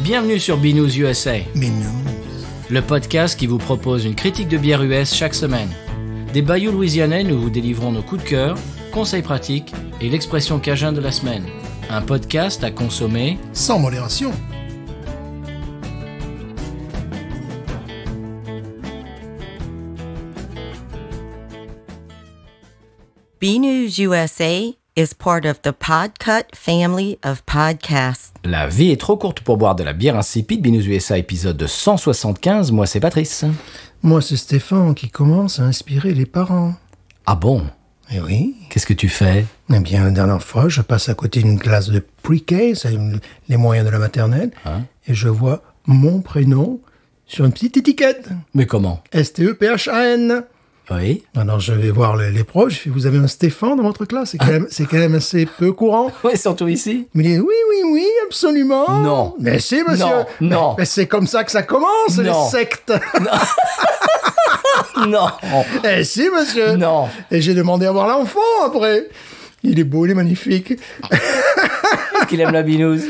Bienvenue sur Binous USA, Binous. le podcast qui vous propose une critique de bière US chaque semaine. Des bayous louisianais, nous vous délivrons nos coups de cœur, conseils pratiques et l'expression cajun de la semaine. Un podcast à consommer Sans modération. BNews USA is part of the Podcut family of podcasts. La vie est trop courte pour boire de la bière insipide. Binous USA épisode 175. Moi, c'est Patrice. Moi, c'est Stéphane qui commence à inspirer les parents. Ah bon? Eh oui. Qu'est-ce que tu fais? Eh bien, la dernière fois, je passe à côté d'une classe de pre-K, c'est les moyens de la maternelle, et je vois mon prénom sur une petite étiquette. Mais comment? S-T-E-P-H-A-N. Oui. Alors, je vais voir les profs, je fais, vous avez un Stéphane dans votre classe? C'est quand même assez peu courant. Oui, surtout ici. Il me dit, oui, absolument. Non. Mais si, monsieur. Non. Mais c'est comme ça que ça commence, les Non. sectes. Non. Eh si, monsieur. Non. Et j'ai demandé à voir l'enfant, après. Il est beau, il est magnifique. Qu'il aime la binouze.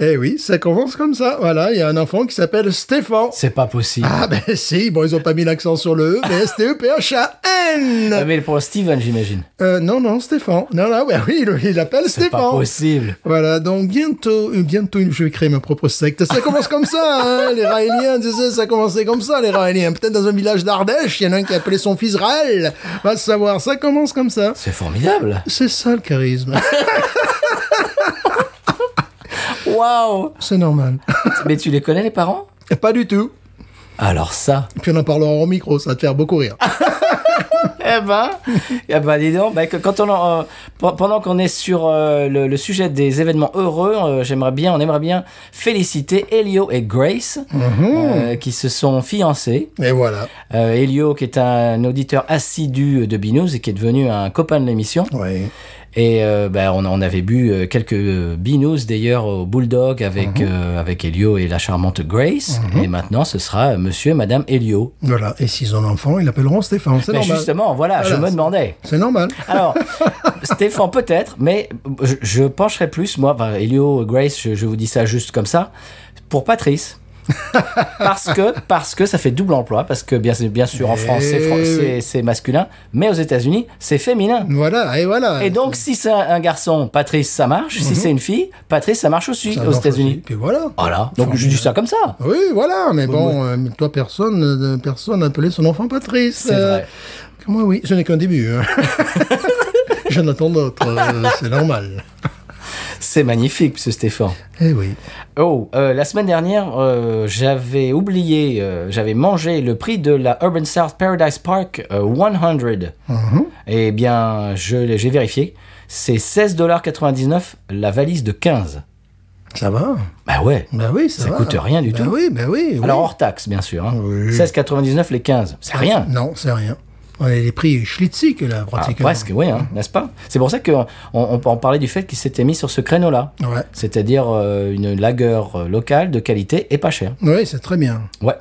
Eh oui, ça commence comme ça. Voilà, il y a un enfant qui s'appelle Stéphane. C'est pas possible. Ah ben si, bon, ils ont pas mis l'accent sur le E, mais S-T-E-P-H-A-N. Mais pour Steven, j'imagine. Non, Stéphane. Non, oui, il appelle C'est Stéphane. pas possible. Voilà, donc bientôt, je vais créer ma propre secte. Ça commence comme ça, hein, les Raéliens, tu sais, ça commençait comme ça, les Raéliens. Peut-être dans un village d'Ardèche, il y en a un qui appelait son fils Raël. Va savoir, ça commence comme ça. C'est formidable. C'est ça le charisme. Waouh. C'est normal. Mais tu les connais, les parents? Pas du tout. Alors ça. Puis on en parlera au micro, ça va te faire beaucoup rire. Eh ben, dis donc, quand pendant qu'on est sur le sujet des événements heureux, on aimerait bien féliciter Elio et Grace, qui se sont fiancés. Et voilà. Elio, qui est un auditeur assidu de Binous et qui est devenu un copain de l'émission. Oui. Et on avait bu quelques binous d'ailleurs au Bulldog avec Elio et la charmante Grace. Et maintenant, ce sera Monsieur et Madame Elio. Voilà. Et s'ils ont un enfant, ils l'appelleront Stéphane. C'est normal. Justement, voilà, je me demandais. C'est normal. Alors, Stéphane peut-être, mais je pencherais plus, moi, Elio, Grace, je vous dis ça juste comme ça, pour Patrice. parce que ça fait double emploi, parce que bien sûr en France c'est masculin, mais aux États-Unis c'est féminin. Voilà, et voilà. Et donc si c'est un garçon, Patrice ça marche. Si c'est une fille, Patrice ça marche aussi aux États-Unis. Puis voilà. Voilà. Donc je dis ça comme ça. Oui, voilà. Mais bon, toi personne n'appelait son enfant Patrice. C'est vrai. Moi oui, je n'ai qu'un début. Hein. J'en attends d'autres. C'est normal. C'est magnifique, ce Stéphane. Eh oui. La semaine dernière, j'avais mangé le prix de la Urban South Paradise Park 100. Eh bien, j'ai vérifié. C'est $16,99 la valise de 15. Ça va. Bah ouais. Bah oui, ça va. Coûte rien du tout. Oui. Alors hors taxe, bien sûr. Hein. Oui. 16,99 les 15. C'est rien. Non, c'est rien. On a les prix Schlitzik, là, pratiquement. Presque, oui, n'est-ce pas? C'est pour ça qu'on parlait du fait qu'il s'était mis sur ce créneau-là. Ouais. C'est-à-dire une lager locale de qualité et pas chère. Oui, c'est très bien. Ouais.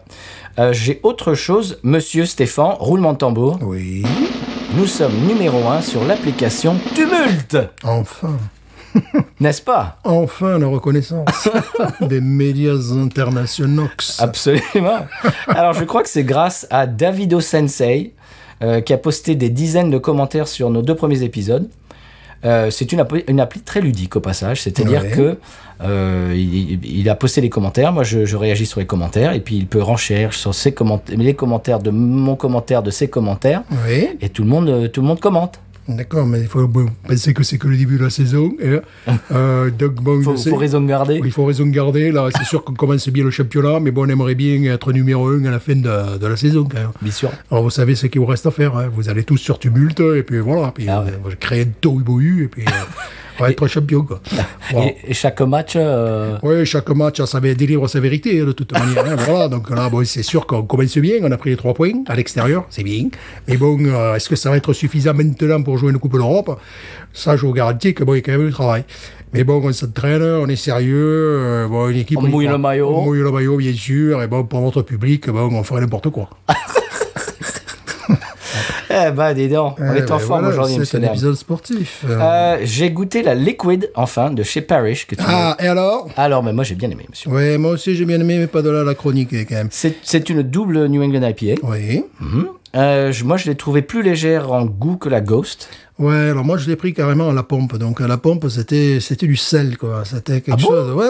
J'ai autre chose. Monsieur Stéphane, roulement de tambour. Oui. Nous sommes numéro 1 sur l'application Tumult. Enfin. N'est-ce pas? Enfin, la reconnaissance des médias internationaux. Absolument. Alors, je crois que c'est grâce à Davido Sensei qui a posté des dizaines de commentaires sur nos 2 premiers épisodes. C'est une appli très ludique au passage, c'est-à-dire que il a posté les commentaires, moi je réagis sur les commentaires et puis il peut renchérir sur les commentaires de mon commentaire, de ses commentaires, et tout le monde commente. D'accord, mais il faut penser que c'est que le début de la saison. Donc, bon, faut raison de garder. Oui, il faut raison de garder. Là, c'est sûr qu'on commence bien le championnat, mais bon, on aimerait bien être numéro 1 à la fin de la saison, quand même. Bien sûr. Alors, vous savez ce qu'il vous reste à faire. Hein. Vous allez tous sur Tumult, et puis voilà. Puis, on va créer un tohu-bohu, et puis on va être champion, quoi. Wow. Et chaque match... Oui, chaque match, ça délivre sa vérité, de toute manière. Hein, voilà, donc là, bon, c'est sûr qu'on commence bien. On a pris les 3 points à l'extérieur, c'est bien. Mais bon, est-ce que ça va être suffisant maintenant pour jouer une Coupe d'Europe? Ça, je vous garantis que bon, il y a quand même du travail. Mais bon, on s'entraîne, on est sérieux. Bon, une équipe, on mouille le maillot. On mouille le maillot, bien sûr. Et bon, pour notre public, bon, on ferait n'importe quoi. Eh ben, dis donc, on est en forme aujourd'hui, c'est monsieur un Nern. épisode sportif. J'ai goûté la Liquid, enfin, de chez Parrish. Que tu Et alors? Alors, mais moi, j'ai bien aimé, monsieur. Ouais, moi aussi j'ai bien aimé, mais pas de là à la chroniquer quand même. C'est une double New England IPA. Oui. Moi, je l'ai trouvée plus légère en goût que la Ghost. Ouais, alors moi je l'ai pris carrément à la pompe. Donc à la pompe, c'était du sel, quoi. C'était quelque chose. Ouais.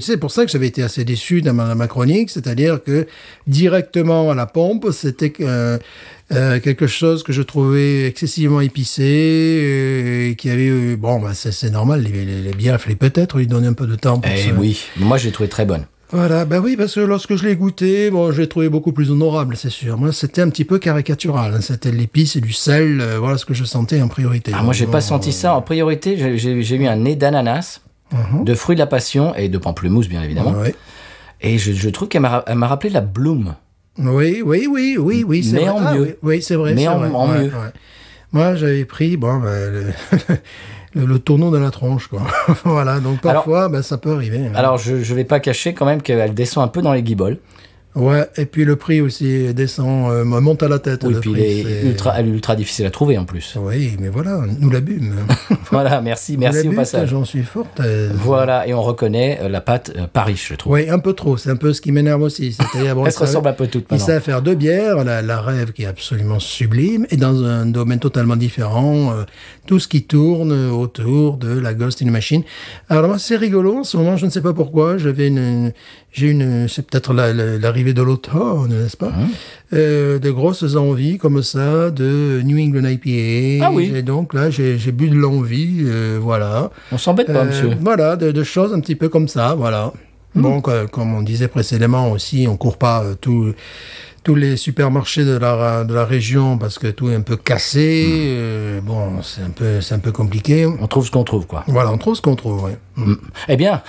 C'est pour ça que j'avais été assez déçu dans ma chronique. C'est-à-dire que directement à la pompe, c'était quelque chose que je trouvais excessivement épicé, qui avait. C'est normal. Les bières, il fallait peut-être lui donner un peu de temps pour Eh oui, moi, je l'ai trouvée très bonne. Voilà, ben oui, parce que lorsque je l'ai goûté, je l'ai trouvé beaucoup plus honorable, c'est sûr. Moi, c'était un petit peu caricatural. Hein. C'était de l'épice et du sel, voilà ce que je sentais en priorité. Moi, j'ai pas senti ça. En priorité, j'ai eu un nez d'ananas, de fruits de la passion et de pamplemousse, bien évidemment. Ouais. Et je trouve qu'elle m'a rappelé la Bloom. Oui, c'est Mais vrai. en mieux. Oui, c'est vrai. Mais c'est en vrai. mieux. Ouais. Moi, j'avais pris, le tourneau de la tronche, quoi. Voilà, donc parfois, ça peut arriver. Hein. Alors, je vais pas cacher quand même qu'elle descend un peu dans les guibolles. Ouais, et puis le prix aussi descend, monte à la tête. Oui, le puis prix, elle est ultra difficile à trouver en plus. Oui, mais voilà, nous la bûmes. Voilà, merci Nous la au bûmes, passage. J'en suis fort. Voilà, et on reconnaît la pâte Paris, je trouve. Oui, un peu trop. C'est un peu ce qui m'énerve aussi. C'est-à-dire, Elle se ressemble un peu toutes Il maintenant. sait faire deux bières, la Rêve qui est absolument sublime, et dans un domaine totalement différent, tout ce qui tourne autour de la Ghost in the Machine. Alors moi, c'est rigolo. En ce moment, je ne sais pas pourquoi, c'est peut-être l'arrivée de l'automne, n'est-ce pas? De grosses envies comme ça de New England IPA. Ah oui. Et donc là, j'ai bu de l'envie, voilà. On s'embête pas, monsieur. Voilà, de choses un petit peu comme ça, voilà. Bon, comme on disait précédemment aussi, on court pas tous les supermarchés de la région parce que tout est un peu cassé. C'est un peu compliqué. On trouve ce qu'on trouve, quoi. Voilà, on trouve ce qu'on trouve, oui. Eh bien,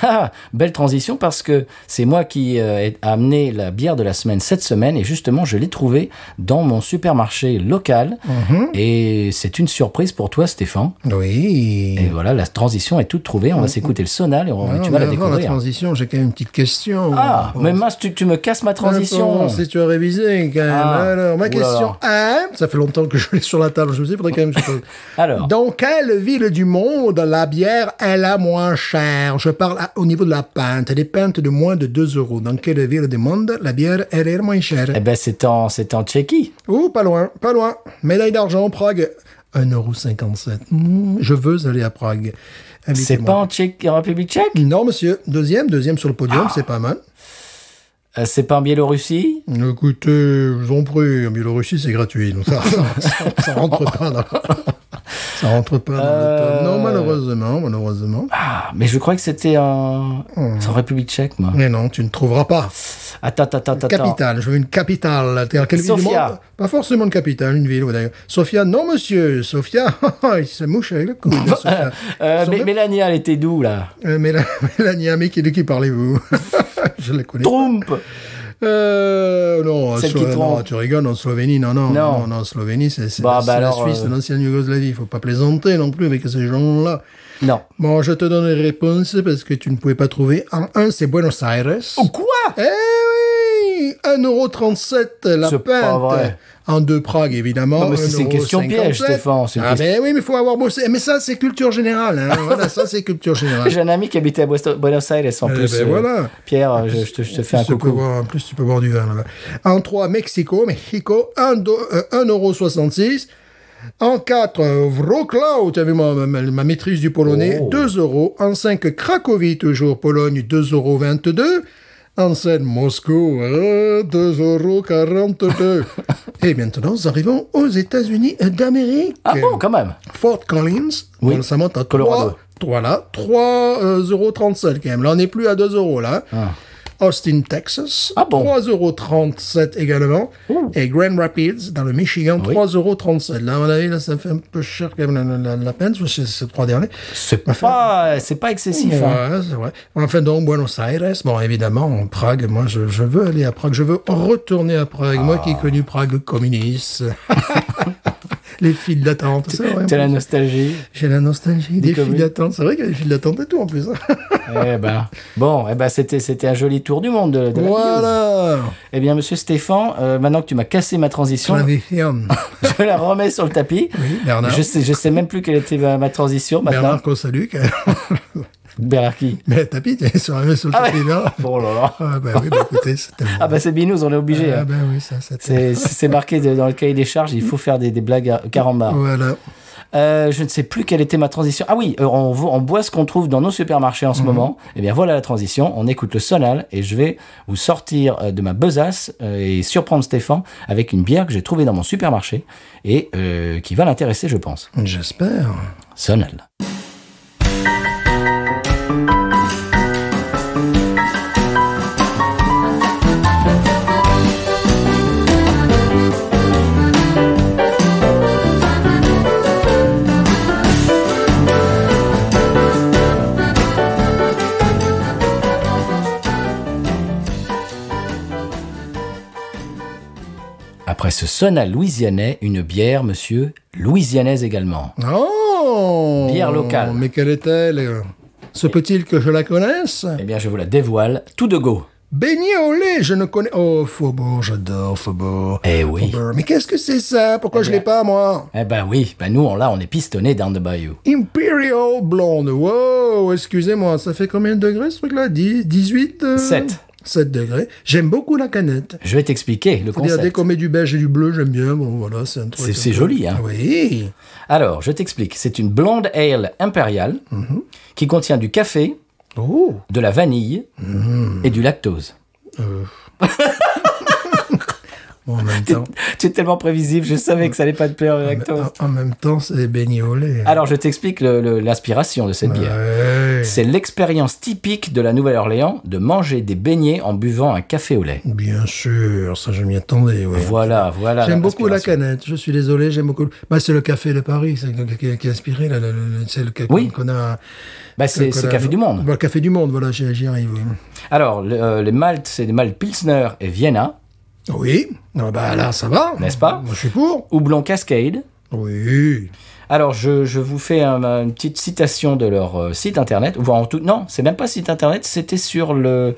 belle transition parce que c'est moi qui ai amené la bière de la semaine cette semaine et justement, je l'ai trouvée dans mon supermarché local et c'est une surprise pour toi, Stéphane. Oui. Et voilà, la transition est toute trouvée. On va s'écouter le sonal et tu vas la Avant découvrir. la transition, j'ai quand même une petite question. Ah, mais mince, tu me casses ma transition. Si tu as révisé, quand même. Alors, ma question 1, ça fait longtemps que je l'ai sur la table, je me dis, il faudrait quand même que je pose. Alors. Dans quelle ville du monde la bière est la moins chère? Je parle au niveau de la pinte, des pintes de moins de 2 euros. Dans quelle ville du monde la bière elle est la moins chère? Eh ben, c'est en Tchéquie. Oh, pas loin. Médaille d'argent, Prague, 1,57 €. Je veux aller à Prague. C'est pas en République tchèque? Non, monsieur. Deuxième sur le podium, c'est pas mal. C'est pas en Biélorussie? Écoutez, je vous en prie, en Biélorussie, c'est gratuit. Donc ça rentre pas dans... Ça rentre pas dans le top. Non, malheureusement. Ah, mais je crois que c'était en République tchèque, moi. Mais non, tu ne trouveras pas. Attends. Capitale, je veux une capitale. Quelle ville du Sofia. monde? Pas forcément une capitale, une ville, d'ailleurs. Sofia, non, monsieur. Sofia, il se mouche avec le coude. Sofia. Mais Mélanie, elle était d'où, là? Mélania, mais de qui parlez-vous? Je la connais. Trump. Non, Celle qui non, trompe. tu rigoles, en Slovénie, non, Slovénie, c'est la Suisse, l'ancienne Yougoslavie, il faut pas plaisanter non plus avec ces gens-là. Non. Bon, je te donne les réponses parce que tu ne pouvais pas trouver. En 1, c'est Buenos Aires. Oh, quoi? Eh oui, 1,37 € la C'est pas pinte. vrai. En 2 Prague, évidemment. Non, mais c'est une question 1,57 piège, Stéphane. C'est une Ah, ben oui, mais il faut avoir bossé. Mais ça, c'est culture générale. Hein. Voilà, ça, c'est culture générale. J'ai un ami qui habitait à Buenos Aires en plus. Voilà. Pierre, je te fais un coucou. En plus, tu peux boire du vin là-bas. En 3, Mexico, 1,66 €. En 4, Wrocław, tu as vu ma maîtrise du polonais, 2 €. En 5, Cracovie, toujours Pologne, 2,22 €. En 7, Moscou, 2,42 €. Et maintenant, nous arrivons aux États-Unis d'Amérique. Ah bon, quand même. Fort Collins, Oui, ça monte à Colorado. 3,37 € quand même. Là, on n'est plus à 2 € là. Ah. Austin, Texas, Ah bon? 3,37 € également. Et Grand Rapids, dans le Michigan, Oui. 3,37 €. Là, à mon avis, là, ça fait un peu cher quand même la peine, ces 3 derniers. C'est pas excessif. Hein. Ouais, c'est vrai. Enfin, donc, Buenos Aires, bon, évidemment, Prague, moi, je veux aller à Prague. Je veux retourner à Prague. Moi qui ai connu Prague communiste. Les files d'attente, c'est vrai. T'as la nostalgie. J'ai la nostalgie des communes. files d'attente. C'est vrai qu'il y a des files d'attente et tout en plus. C'était un joli tour du monde de la news. Voilà. Eh bien, monsieur Stéphane, maintenant que tu m'as cassé ma transition, Sur la VFM. je la remets sur le tapis. Oui, Bernard. Je sais même plus quelle était ma transition maintenant. Bernard qu'on salue. Bernard qui? Mais tapis, tu es sur le tapis là. Oh là là. Ah bah oui, bah écoutez, c'est tellement... Ah bah c'est Binous, on est obligé. Ah hein. bah oui, ça, c'était... C'est marqué dans le cahier des charges, il faut faire des blagues à carambar. Voilà. Je ne sais plus quelle était ma transition. Ah oui, on boit ce qu'on trouve dans nos supermarchés en ce moment. Eh bien voilà la transition. On écoute le Sonal et je vais vous sortir de ma besace et surprendre Stéphane avec une bière que j'ai trouvée dans mon supermarché et qui va l'intéresser, je pense. J'espère. Sonal. Après ce Sonal louisianais, une bière, monsieur, louisianaise également. Oh! Bière locale. Mais quelle est-elle? Se peut-il que je la connaisse? Eh bien, je vous la dévoile tout de go. Beignet au lait, je ne connais... Oh, Faubourg, j'adore Faubourg. Eh oui. Faubourg. Mais qu'est-ce que c'est ça? Pourquoi je l'ai pas, moi? Eh ben oui, nous, on est pistonné down the bayou. Imperial Blonde. Wow, excusez-moi, ça fait combien de degrés, ce truc-là? 18? 7. 7 degrés. J'aime beaucoup la canette. Je vais t'expliquer le C'est-à-dire, dès concept. qu'on met du beige et du bleu, j'aime bien. Bon, voilà, c'est un truc... C'est joli, hein. Oui. Alors, je t'explique. C'est une blonde ale impériale qui contient du café, Oh. de la vanille et du lactose. Bon, en même temps... Tu es tellement prévisible, je savais que ça allait pas te plaire le lactose. En même temps, c'est beignet au lait. Alors, je t'explique l'inspiration de cette bière. Ouais. C'est l'expérience typique de la Nouvelle-Orléans de manger des beignets en buvant un café au lait. Bien sûr, ça je m'y attendais, oui. Voilà. J'aime beaucoup la l'inspiration. canette, je suis désolé, j'aime beaucoup... Bah, c'est le café de Paris, c'est qui a inspiré, là, c'est le café Oui. qu'on a... Bah, c'est qu'on a- Café du Monde. Bah, le café du monde, voilà, j'y arrive, oui. Alors, les maltes, c'est des maltes Pilsner et Vienna, Oui, ah bah là, ça va. N'est-ce pas? Moi, je suis pour. houblon Cascade. Oui. Alors, je vous fais une petite citation de leur site internet. Non, c'est même pas site internet, c'était sur le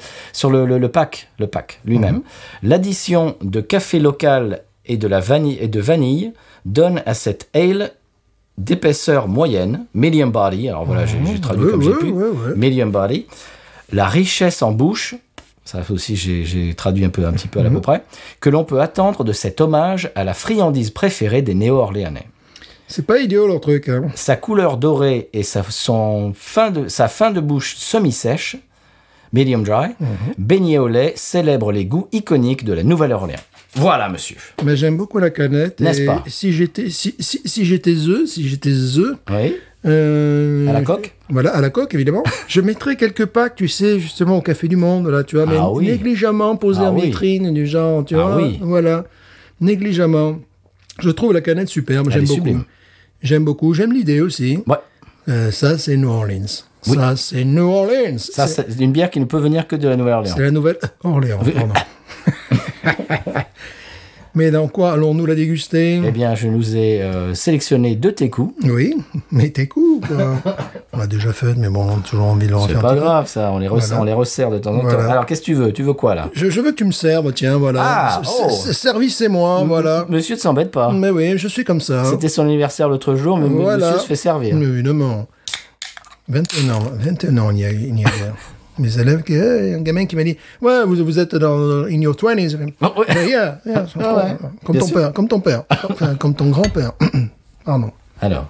pack lui-même. L'addition de café local et de vanille donne à cette ale d'épaisseur moyenne, medium body. Alors voilà, j'ai traduit Oui, comme j'ai oui, pu. oui, oui. Medium body. La richesse en bouche. Ça aussi, j'ai traduit un petit peu à peu près, que l'on peut attendre de cet hommage à la friandise préférée des néo-orléanais. C'est pas idiot, leur truc, hein. Sa couleur dorée et sa fin de bouche semi-sèche, medium dry, beignet au lait célèbre les goûts iconiques de la Nouvelle-Orléans. Voilà, monsieur. Mais j'aime beaucoup la canette. N'est-ce et pas? Si j'étais œuf, Oui. À la coque? Voilà, à la coque, évidemment. Je mettrais quelques packs, tu sais, justement, au Café du Monde, là, tu vois, mais Ah oui. négligemment posés Ah en oui. vitrine, du genre, tu Ah vois. oui. Voilà. Négligemment. Je trouve la canette superbe, Elle j'aime est beaucoup. sublime. J'aime beaucoup, j'aime l'idée aussi. Ouais. Ça, c'est New Orleans. Oui. Ça, c'est New Orleans. Ça, c'est une bière qui ne peut venir que de la Nouvelle-Orléans. C'est la nouvelle Orléans, pardon. Mais dans quoi allons-nous la déguster? Eh bien, je nous ai sélectionné 2 técous. Oui, mais t'es cool, quoi. On l'a déjà fait, mais bon, on a toujours envie de le C'est refaire. pas un petit peu. grave, ça. On les resserre de temps en temps. Voilà. Alors, qu'est-ce que tu veux? Tu veux quoi, là? Je veux que tu me serves, tiens, voilà. Ah, oh. Service, c'est moi, voilà. Monsieur ne s'embête pas. Mais oui, je suis comme ça. C'était son anniversaire l'autre jour, mais Voilà. monsieur se fait servir. Mais évidemment. 21 ans, il y a mes élèves, il y a un gamin qui m'a dit, ouais, vous êtes dans in your 20s. Oh, ouais. Yeah, Ah ouais. comme Bien ton sûr. père, comme ton père, enfin, comme ton grand-père. Pardon. Alors.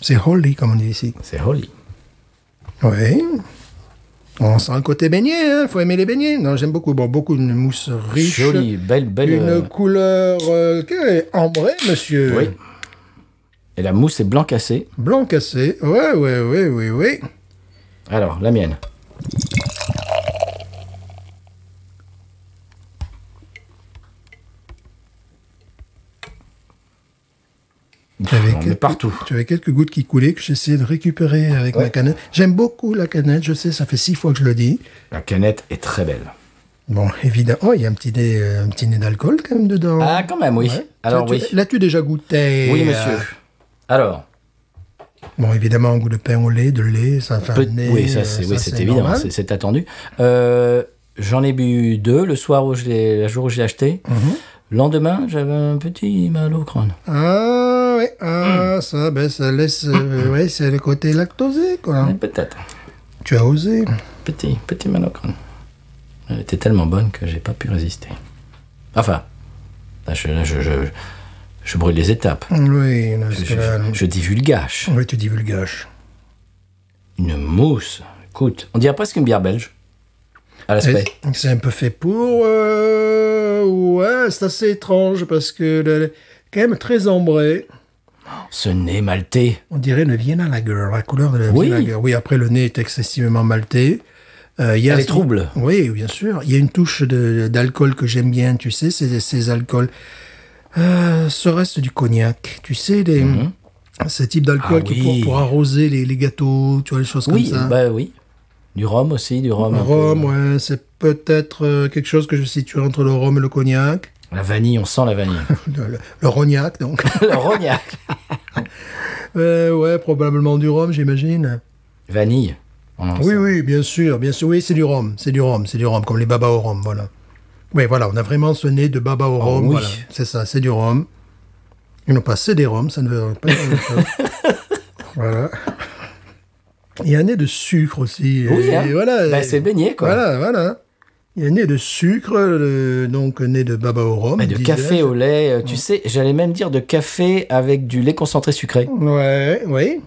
C'est holy, comme on dit ici. C'est Holly. Oui. On sent le côté beignet, hein. Faut aimer les beignets. Non, j'aime beaucoup. Bon, beaucoup de mousse riche. Jolie, belle. Une couleur ambrée, monsieur. Oui. Et la mousse est blanc cassé. Blanc cassé. Ouais, oui. Alors, la mienne. Mais partout. Tu avais quelques gouttes qui coulaient que j'essayais de récupérer avec ma canette. J'aime beaucoup la canette, je sais, ça fait 6 fois que je le dis. La canette est très belle. Bon, évidemment. Oh, il y a un petit nez d'alcool quand même dedans. Ah, quand même, oui. Ouais. Alors, oui. L'as-tu déjà goûté? Oui, monsieur. Alors, Bon, évidemment, un goût de pain au lait, de lait, ça fait un nez. oui, c'est évident, normal. c'est attendu. J'en ai bu 2 le soir le jour où je l'ai acheté. Le lendemain, j'avais un petit mal au crâne. Ah, oui, ça, ça laisse. ouais, c'est le côté lactosé, quoi. Peut-être. Tu as osé. Petit mal au crâne. Elle était tellement bonne que j'ai pas pu résister. Enfin, là, je brûle les étapes. Oui, Je divulgage. Oui, tu divulgages. Une mousse. Écoute, on dirait presque une bière belge. À l'aspect. C'est un peu fait pour. Ouais, c'est assez étrange parce que quand même très ambré. Ce nez maltais. On dirait le Vienna Lager, la couleur de la Vienna Lager. Oui, après le nez est excessivement maltais. Elle est trouble. Oui, bien sûr. Il y a une touche d'alcool que j'aime bien, tu sais, ces alcools. Ce reste du cognac, tu sais, ce type d'alcool pour arroser les gâteaux, tu vois, les choses comme ça. Oui. Du rhum aussi, du rhum. Le rhum, ouais, c'est peut-être quelque chose que je situerais entre le rhum et le cognac. La vanille, on sent la vanille. le rognac, donc. Le rognac. Ouais, probablement du rhum, j'imagine. Vanille. Oui, bien sûr. Oui, c'est du rhum, comme les babas au rhum, voilà. Oui, voilà, on a vraiment ce nez de baba au rhum, oui. Voilà, c'est ça, c'est du rhum. Et non pas, c'est des rhums, ça ne veut pas dire la même chose. Voilà. Il y a un nez de sucre aussi. Oui, et voilà. C'est baigné, quoi. Voilà. Il y a un nez de sucre, donc un nez de baba au rhum. De café au lait, tu sais, j'allais même dire de café avec du lait concentré sucré. Ouais, oui.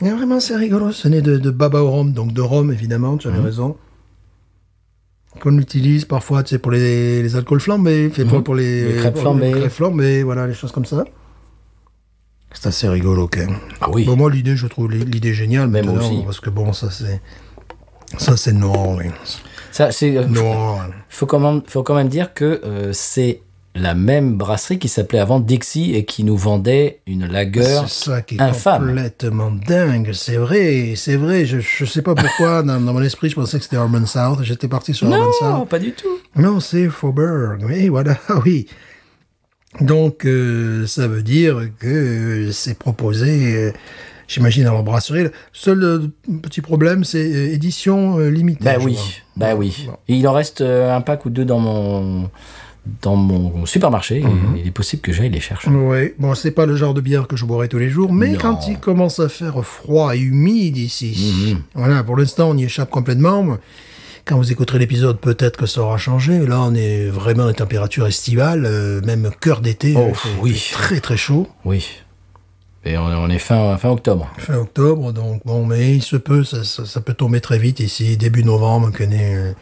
Et vraiment, c'est rigolo, ce nez de baba au rhum, donc de rhum, évidemment, tu avais raison. Qu'on utilise parfois, tu sais, pour les alcools flambés, pour les crêpes flambées. Les crêpes flambées, voilà, les choses comme ça. C'est assez rigolo, quand même. Ah oui. Bon, moi, l'idée, je trouve l'idée géniale. Même aussi. Parce que bon, ça, c'est New Orleans. Ça, c'est. New Orleans. Faut quand même dire que c'est la même brasserie qui s'appelait avant Dixie et qui nous vendait une lager C'est ça qui est infâme. complètement dingue. C'est vrai. Je sais pas pourquoi, dans mon esprit, je pensais que c'était Urban South. J'étais parti sur Urban South. Non, pas du tout. Non, c'est Faubourg. Oui, voilà, oui. Donc, ça veut dire que c'est proposé, j'imagine, dans leur brasserie. Le seul petit problème, c'est édition limitée. Oui. Bon. Et il en reste un pack ou 2 dans mon supermarché. Il est possible que j'aille les chercher. Oui, bon, c'est pas le genre de bière que je boirais tous les jours, mais quand il commence à faire froid et humide ici, voilà, pour l'instant, on y échappe complètement. Quand vous écouterez l'épisode, peut-être que ça aura changé. Là, on est vraiment dans les températures estivales, même cœur d'été. Oui. Très, très chaud. Oui. Et on est fin octobre. Fin octobre, donc bon, mais il se peut, ça peut tomber très vite ici, début novembre, qu'on ait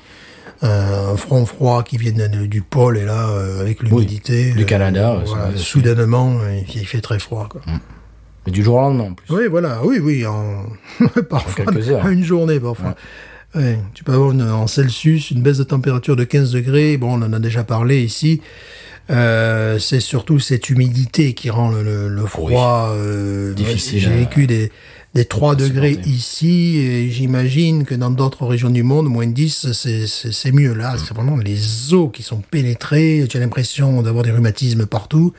un front froid qui vient du pôle, et là, avec l'humidité. Du Canada. Voilà, soudainement, il fait très froid, quoi. Mais du jour au lendemain, en plus. Oui, voilà, oui, parfois, en quelques heures. Une journée, parfois. Ouais. Ouais, tu peux avoir en Celsius une baisse de température de 15 degrés. Bon, on en a déjà parlé ici. C'est surtout cette humidité qui rend le froid difficile. J'ai vécu des 3 degrés ici, et j'imagine que dans d'autres régions du monde, moins 10, c'est mieux. Là, c'est vraiment les os qui sont pénétrés. Tu as l'impression d'avoir des rhumatismes partout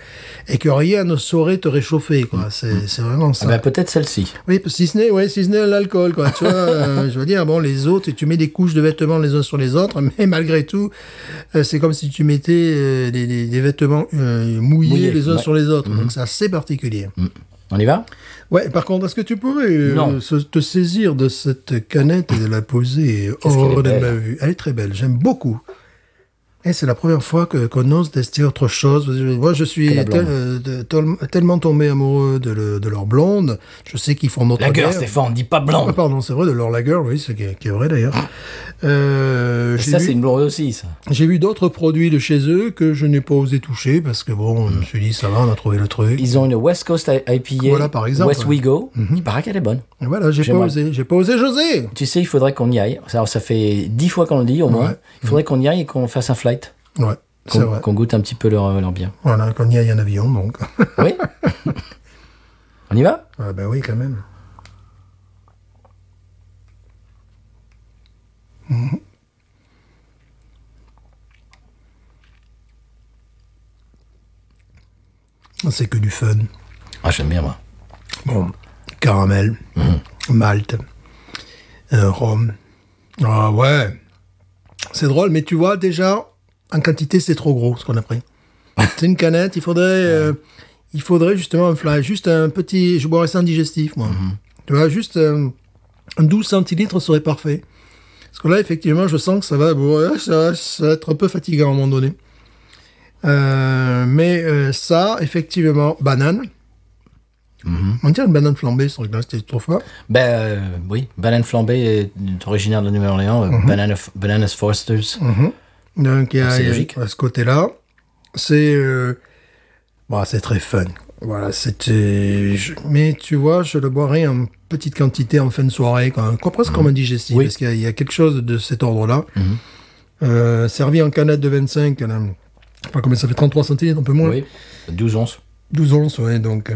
et que rien ne saurait te réchauffer, quoi. C'est vraiment ça. Peut-être celle-ci. Oui, si ce n'est l'alcool, quoi. Tu vois, je veux dire, bon, les autres, tu mets des couches de vêtements les uns sur les autres, mais malgré tout, c'est comme si tu mettais des vêtements mouillés les uns sur les autres. Donc, c'est assez particulier. On y va? Ouais, par contre, est-ce que tu pourrais te saisir de cette canette et de la poser hors de ma vue? Elle est très belle, j'aime beaucoup. Et c'est la première fois qu'on ose tester autre chose. Moi, je suis tellement tombé amoureux de leur blonde. Je sais qu'ils font notre lager, Stéphane, dis pas blonde. Pardon, c'est vrai, de leur lager, oui, c'est qui est vrai d'ailleurs. C'est une blonde aussi, ça. J'ai vu d'autres produits de chez eux que je n'ai pas osé toucher parce que bon, je me suis dit, ça va, on a trouvé le truc. Ils ont une West Coast IPA, voilà, par exemple, West We Go. Il paraît qu'elle est bonne. Et voilà, j'ai pas osé, José. Tu sais, il faudrait qu'on y aille. Ça fait 10 fois qu'on le dit, au moins. Il faudrait qu'on y aille et qu'on fasse un flight. Ouais. C'est vrai. Qu'on goûte un petit peu leur bière. Voilà, qu'on y aille en avion, donc. Oui. On y va? Ah ben oui, quand même. C'est que du fun. Ah, j'aime bien, moi. Bon, caramel, malt, rhum. Ah ouais, c'est drôle, mais tu vois, déjà, en quantité, c'est trop gros, ce qu'on a pris. C'est une canette, il faudrait justement un flash, juste un petit... Je boirais ça en digestif, moi. Tu vois, juste un 12 centilitres serait parfait. Parce que là, effectivement, je sens que ça va être un peu fatigant à un moment donné. Mais ça, effectivement, banane. On dirait une banane flambée, ce truc-là, c'était trop fort. Oui, banane flambée est originaire de Nouvelle-Orléans, Bananas Foster's. Donc, C'est logique. à ce côté-là, c'est très fun. Voilà, mais tu vois, je le boirais en petite quantité en fin de soirée, quoi, presque comme un digestif, Oui. parce qu'il y a quelque chose de cet ordre-là. Servi en canette de 25, je sais pas combien ça fait, 33 centilitres, un peu moins. Oui, 12 onces. 12 onces, ouais, donc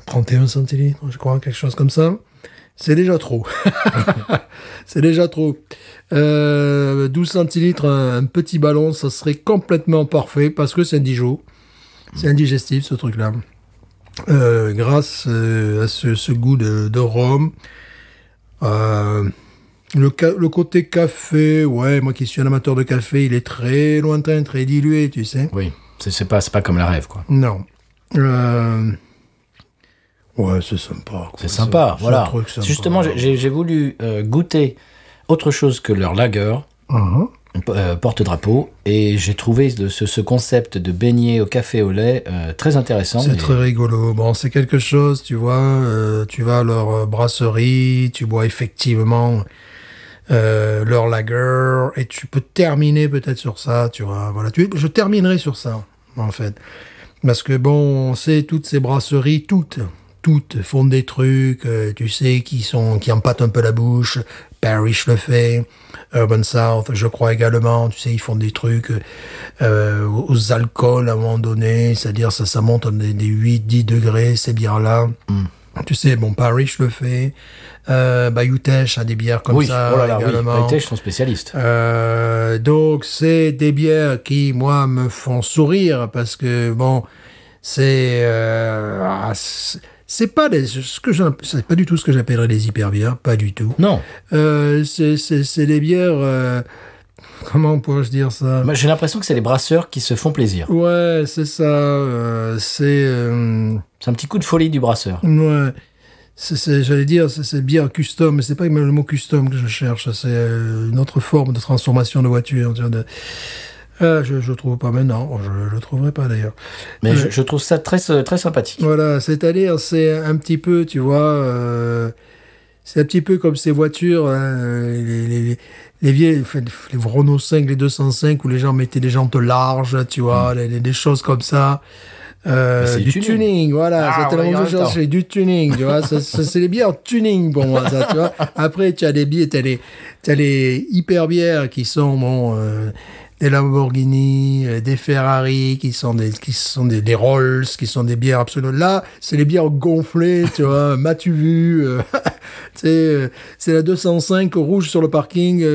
31 centilitres, je crois, quelque chose comme ça. C'est déjà trop. C'est déjà trop. 12 centilitres, un petit ballon, ça serait complètement parfait parce que c'est un Dijon. C'est indigestif, ce truc-là. Grâce à ce goût de rhum. Le côté café, ouais, moi qui suis un amateur de café, il est très lointain, très dilué, tu sais. Oui, c'est pas comme la rêve, quoi. Non. Ouais, c'est sympa. Quoi. C'est sympa, C'est voilà. un truc sympa. Justement, j'ai voulu goûter autre chose que leur lager, porte-drapeau, et j'ai trouvé ce concept de beignet au café au lait très intéressant. C'est très rigolo. Bon, c'est quelque chose, tu vois, tu vas à leur brasserie, tu bois effectivement leur lager, et tu peux terminer peut-être sur ça, tu vois. Voilà, je terminerai sur ça, en fait. Parce que bon, on sait, toutes ces brasseries, toutes font des trucs, tu sais, qui empâtent un peu la bouche. Parrish le fait, Urban South, je crois également, tu sais, ils font des trucs aux alcools à un moment donné, c'est-à-dire ça monte des 8-10 degrés, ces bières-là. Tu sais, bon, Parrish le fait, Bayou Teche a des bières comme ça oh là là, également. oui, Bayou Teche sont spécialistes. Donc, c'est des bières qui, moi, me font sourire parce que, bon, c'est pas c'est pas du tout ce que j'appellerais des hyperbières, pas du tout. Non. C'est des bières, comment pourrais-je dire ça? Moi, j'ai l'impression que c'est les brasseurs qui se font plaisir. Ouais, c'est ça, C'est un petit coup de folie du brasseur. ouais. J'allais dire, c'est bière custom, mais c'est pas le mot custom que je cherche, c'est une autre forme de transformation de voiture. Tu vois, je trouve pas maintenant, je le trouverai pas d'ailleurs. Mais je trouve ça très, très sympathique. Voilà, c'est-à-dire, c'est un petit peu, tu vois, c'est un petit peu comme ces voitures, hein, les vieilles, les Renault 5, les 205, où les gens mettaient des jantes larges, tu vois, des choses comme ça. Du tuning, voilà, c'était la même chose, c'est du tuning, tu vois, c'est les bières tuning pour moi, ça, tu vois. Après, tu as t'as les hyper bières qui sont, bon, des Lamborghini, des Ferrari, qui sont des Rolls, qui sont des bières absolument. Là, c'est les bières gonflées, tu vois, m'as-tu vu, c'est la 205 rouge sur le parking,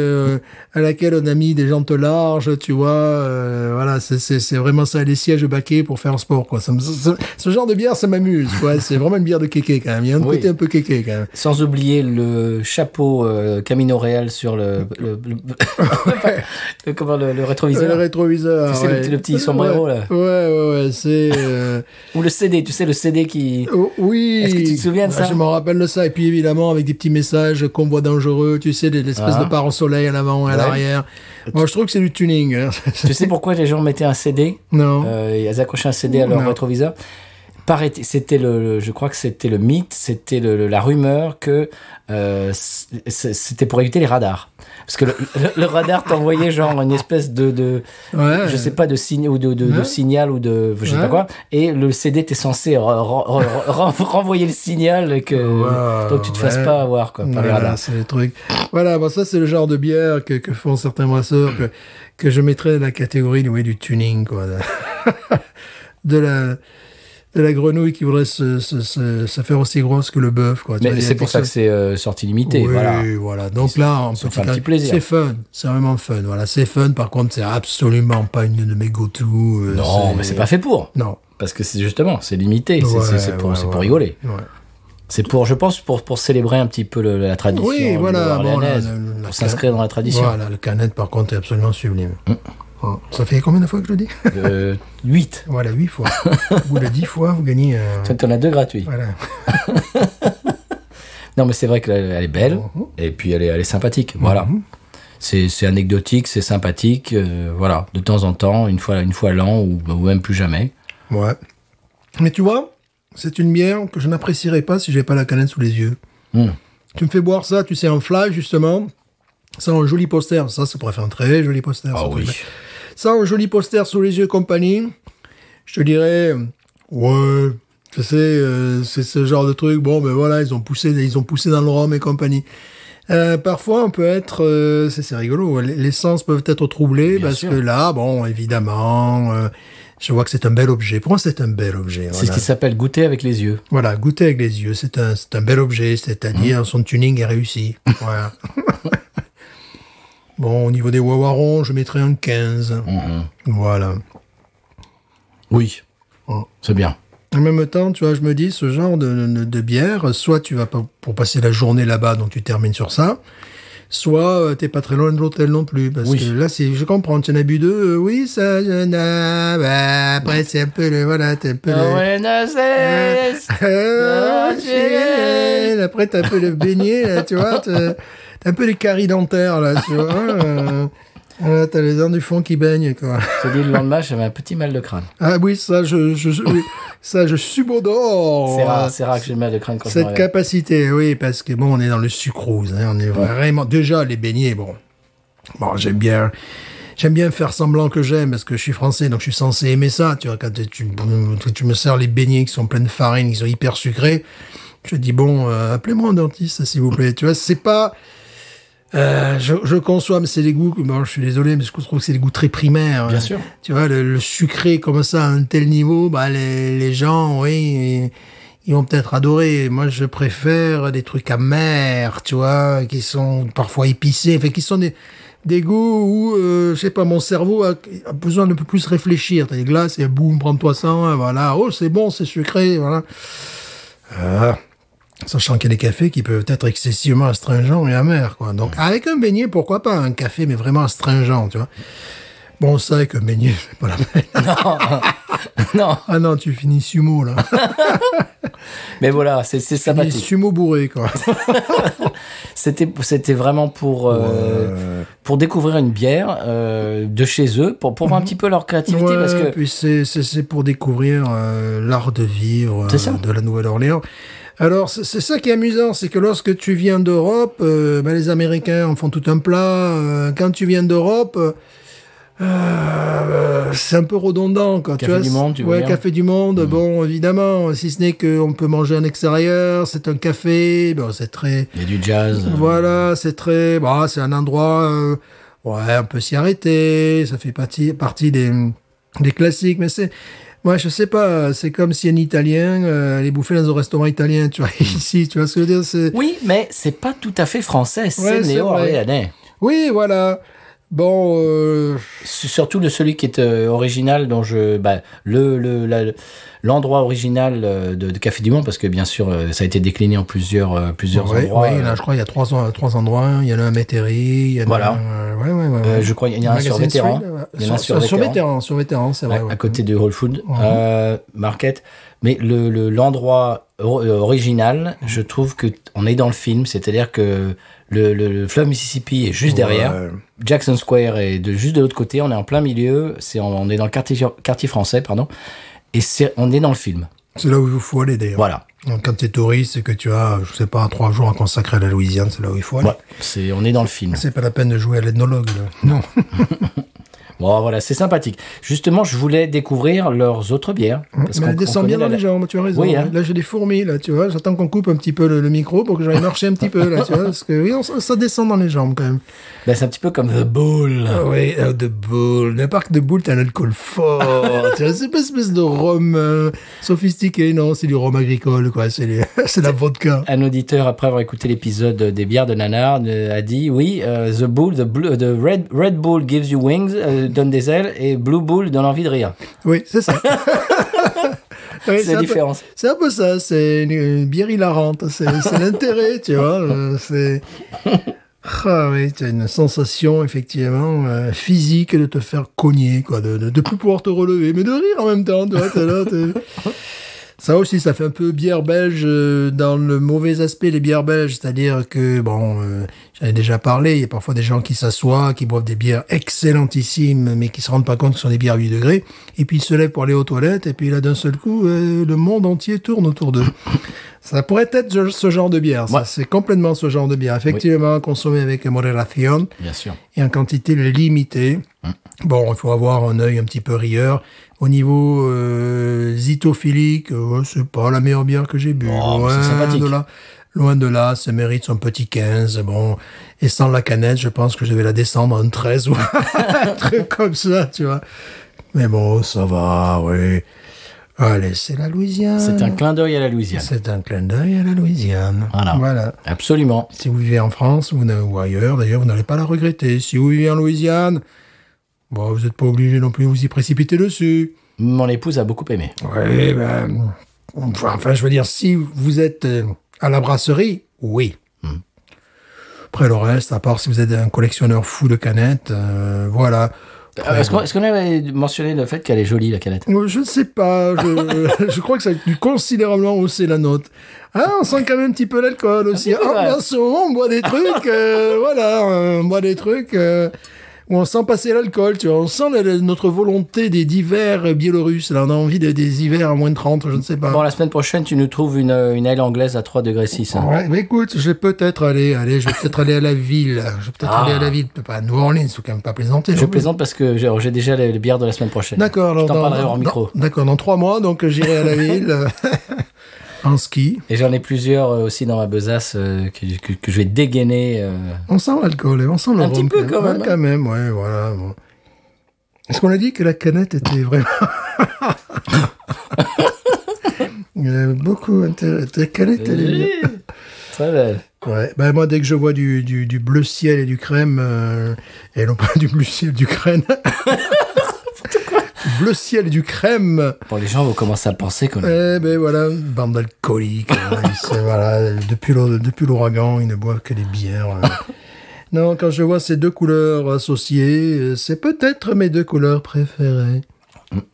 à laquelle on a mis des jantes larges, tu vois, voilà, c'est vraiment ça, les sièges baquets pour faire sport, quoi. Ce genre de bière, ça m'amuse, quoi. C'est vraiment une bière de kéké, quand même. Il y a un côté un peu kéké, quand même. Sans oublier le chapeau Camino Real sur le rétroviseur. Le rétroviseur. Tu sais, le petit sombrero, là. Ouais, c'est... Ou le CD, tu sais, le CD qui... oui. Est-ce que tu te souviens de ça? Je me rappelle de ça. Et puis, évidemment, avec des petits messages, convoi dangereux, tu sais, l'espèce de phare au soleil en avant et à l'arrière. Moi, je trouve que c'est du tuning. Hein. Tu sais pourquoi les gens mettaient un CD? Non. Ils accrochaient un CD à leur rétroviseur? c'était je crois que c'était le mythe, c'était la rumeur que c'était pour éviter les radars. Parce que le radar t'envoyait genre une espèce de je sais pas, de signe ou de signal ou de je sais pas quoi, et le CD était censé renvoyer le signal et que donc tu te fasses pas avoir quoi par les radars. C'est le truc. Voilà, bon, ça c'est le genre de bière que font certains brasseurs que je mettrais dans la catégorie du tuning, quoi. De la grenouille qui voudrait se faire aussi grosse que le bœuf, quoi. Mais c'est pour ça que c'est sortie limitée, oui, voilà. Donc là, en petit plaisir. C'est fun, c'est vraiment fun. Voilà, c'est fun. Par contre, c'est absolument pas une de mes go-to. Non, mais c'est pas fait pour. Non, parce que c'est justement, c'est limité. C'est pour rigoler. Ouais. C'est je pense, pour célébrer un petit peu la tradition. Oui, voilà. Bon, pour s'inscrire dans la tradition. Voilà, le canette, par contre, est absolument sublime. Ça fait combien de fois que je le dis 8. Voilà, 8 fois. Au bout de 10 fois, vous gagnez... Tu en as 2 gratuits. Voilà. Non, mais c'est vrai qu'elle est belle, et puis elle est sympathique. Voilà. C'est anecdotique, c'est sympathique. Voilà, de temps en temps, une fois l'an, ou même plus jamais. Ouais. Mais tu vois, c'est une bière que je n'apprécierais pas si j'avais pas la canette sous les yeux. Tu me fais boire ça, tu sais, en fly, justement. Ça, un joli poster. Ça pourrait faire un très joli poster. Ah oui. Ça, un joli poster sous les yeux et compagnie. Je te dirais, ouais, tu sais, c'est ce genre de truc. Bon, ben voilà, ils ont poussé dans le rhum et compagnie. Parfois, on peut être, c'est rigolo. Les sens peuvent être troublés parce que là, bon, évidemment, je vois que c'est un bel objet. Pour moi, c'est un bel objet. C'est ce qui s'appelle goûter avec les yeux. Voilà, goûter avec les yeux. C'est un bel objet, c'est-à-dire son tuning est réussi. Voilà. Bon, au niveau des wawarons, je mettrais un 15. Voilà. Oui, c'est bien. En même temps, tu vois, je me dis, ce genre de bière, soit tu vas pour passer la journée là-bas, donc tu termines sur ça, soit t'es pas très loin de l'hôtel non plus. Parce que là, je comprends, tu en as bu 2, oui, ça, après, c'est un peu le, voilà, t'es un peu après, t'as un peu le beignet, là, tu vois, t'as un peu les caries dentaires, là, tu vois. T'as les dents du fond qui baignent, quoi. Je te dis, le lendemain, j'avais un petit mal de crâne. Ah oui, ça, je subodore. C'est rare que j'ai mal de crâne quand cette capacité, oui, parce que bon, on est dans le sucrose, hein, on est vraiment, déjà, les beignets, bon, j'aime bien faire semblant que j'aime, parce que je suis français, donc je suis censé aimer ça, tu vois, quand tu me sers les beignets qui sont pleins de farine, qui sont hyper sucrés, je dis, bon, appelez-moi un dentiste, s'il vous plaît, tu vois, c'est pas... je conçois, mais c'est des goûts, bon, je suis désolé, mais je trouve que c'est des goûts très primaires. Bien sûr. Tu vois, le sucré comme ça, à un tel niveau, les gens, oui, ils vont peut-être adorer. Moi, je préfère des trucs amers, tu vois, qui sont parfois épicés, enfin, qui sont des goûts où, je sais pas, mon cerveau a besoin d'un peu plus réfléchir. T'as des glaces, et boum, prends-toi ça, voilà. Oh, c'est bon, c'est sucré, voilà. Sachant qu'il y a des cafés qui peuvent être excessivement astringents et amers, quoi. Donc, avec un beignet, pourquoi pas un café, mais vraiment astringent, tu vois. Bon, ça, avec un beignet, c'est pas la peine. Non. Ah non, tu finis sumo, là. Mais voilà, c'est sympathique. Sumo bourré, quoi. C'était vraiment pour découvrir une bière de chez eux, pour voir un petit peu leur créativité. Parce que... puis c'est pour découvrir l'art de vivre de la Nouvelle-Orléans. Alors, c'est ça qui est amusant, c'est que lorsque tu viens d'Europe, les Américains en font tout un plat. Quand tu viens d'Europe, c'est un peu redondant, quoi. Café du Monde, tu vois. Ouais, Café du Monde, bon, évidemment, si ce n'est qu'on peut manger en extérieur, c'est un café, bon, c'est très... Il y a du jazz. Voilà, c'est très... Bon, c'est un endroit... on peut s'y arrêter, ça fait partie des classiques, mais c'est... Moi, je sais pas, c'est comme si un Italien allait bouffer dans un restaurant italien, tu vois, ici, tu vois ce que je veux dire, Oui, mais c'est pas tout à fait français, c'est néo-orléanais. Oui, voilà. Bon... Surtout de celui qui est original, dont l'endroit original de Café du Monde, parce que bien sûr, ça a été décliné en plusieurs endroits. Oui, là, je crois qu'il y a trois endroits. Il y en a un à Métairie, il y en a un... je crois qu'il y en a un sur Vétéran. Il y en a sur Vétéran, c'est vrai. À côté de Whole Food Market. Mais l'endroit original, je trouve qu'on est dans le film, c'est-à-dire que le fleuve Mississippi est juste derrière. Jackson Square est juste de l'autre côté. On est en plein milieu. On est dans le quartier français, pardon. Et on est dans le film. C'est là où il faut aller, d'ailleurs. Voilà. Donc, quand tu es touriste et que tu as, je sais pas, 3 jours à consacrer à la Louisiane, c'est là où il faut aller. Ouais, on est dans le film. C'est pas la peine de jouer à l'ethnologue, là. Non. Bon, voilà, c'est sympathique. Justement, je voulais découvrir leurs autres bières. Parce Mais qu'on- elle descend on bien connaît dans les jambes, tu as raison. Oui, hein. Là, j'ai des fourmis, là, tu vois. J'attends qu'on coupe un petit peu le micro pour que j'aille marcher un petit peu, là, tu vois. Parce que, oui, ça descend dans les jambes, quand même. Ben, c'est un petit peu comme The Bull. Ah oui, de Bull. Le parc de Bull, t'as un alcool fort. Tu vois, c'est pas une espèce de rhum sophistiqué, non, c'est du rhum agricole, quoi. C'est la vodka. Un auditeur, après avoir écouté l'épisode des bières de Nanar, a dit oui, The Bull, the Red Bull gives you wings, donne des ailes, et Blue Bull donne envie de rire. Oui, c'est ça. Oui, C'est la différence. C'est un peu ça, c'est une bière hilarante. C'est l'intérêt, tu vois. C'est. Ah oui, tu as une sensation, effectivement, physique de te faire cogner, quoi, de plus pouvoir te relever, mais de rire en même temps, tu vois, t'es là, Ça aussi, ça fait un peu bière belge dans le mauvais aspect, les bières belges, c'est-à-dire que, bon, j'en ai déjà parlé, il y a parfois des gens qui s'assoient, qui boivent des bières excellentissimes, mais qui se rendent pas compte que ce sont des bières 8 degrés, et puis ils se lèvent pour aller aux toilettes, et puis là, d'un seul coup, le monde entier tourne autour d'eux. Ça pourrait être ce genre de bière, ça, c'est complètement ce genre de bière, effectivement, consommé avec modération, Bien sûr. et en quantité limitée. Bon, il faut avoir un œil un petit peu rieur. Au niveau zytophilique, c'est pas la meilleure bière que j'ai bu. Oh, c'est sympathique. Loin de là, ça mérite son petit 15. Bon, et sans la canette, je pense que je vais la descendre en 13 ou un truc comme ça, tu vois. Mais bon, ça va, oui. Allez, c'est la Louisiane. C'est un clin d'œil à la Louisiane. C'est un clin d'œil à la Louisiane. Voilà. Absolument. Si vous vivez en France ou ailleurs, d'ailleurs, vous n'allez pas la regretter. Si vous vivez en Louisiane, bon, vous n'êtes pas obligé non plus de vous y précipiter dessus. Mon épouse a beaucoup aimé. Oui, ben, enfin, je veux dire, si vous êtes à la brasserie, oui. Après le reste, à part si vous êtes un collectionneur fou de canettes, voilà. Est-ce qu'on avait mentionné le fait qu'elle est jolie, la canette? Je ne sais pas, je crois que ça a dû considérablement hausser la note. Ah, on sent quand même un petit peu l'alcool aussi. peu, ouais. En ce moment, on boit des trucs, voilà, on boit des trucs où on sent passer l'alcool, tu vois. On sent notre volonté des hivers biélorusses. Là, on a envie des hivers à moins de 30, je ne sais pas. Bon, la semaine prochaine, tu nous trouves une aile anglaise à 3,6 degrés. Hein. Ouais, mais écoute, je vais peut-être aller à la ville. Je vais peut-être aller à la ville, pas à New Orleans, faut quand même pas plaisanter. Je plaisante parce que j'ai déjà les bières de la semaine prochaine. D'accord. Je t'en parlerai hors micro. D'accord, dans 3 mois, donc j'irai à la ville en ski. Et j'en ai plusieurs aussi dans ma besace que je vais dégainer. On sent l'alcool, on sent le Un petit rhum, peu quand même. Ouais, quand même, ouais, voilà. Bon. Est-ce qu'on a dit que la canette était vraiment... Il y a beaucoup d'intérêt. La canette, elle est bien. Très belle. Ouais, ben moi, dès que je vois du bleu ciel et du crème, et non pas du bleu ciel, du crème... bleu ciel et du crème. Bon, les gens vont commencer à penser qu'on Eh ben voilà, une bande d'alcooliques. Voilà, depuis l'ouragan, ils ne boivent que des bières. Non, quand je vois ces deux couleurs associées, c'est peut-être mes deux couleurs préférées.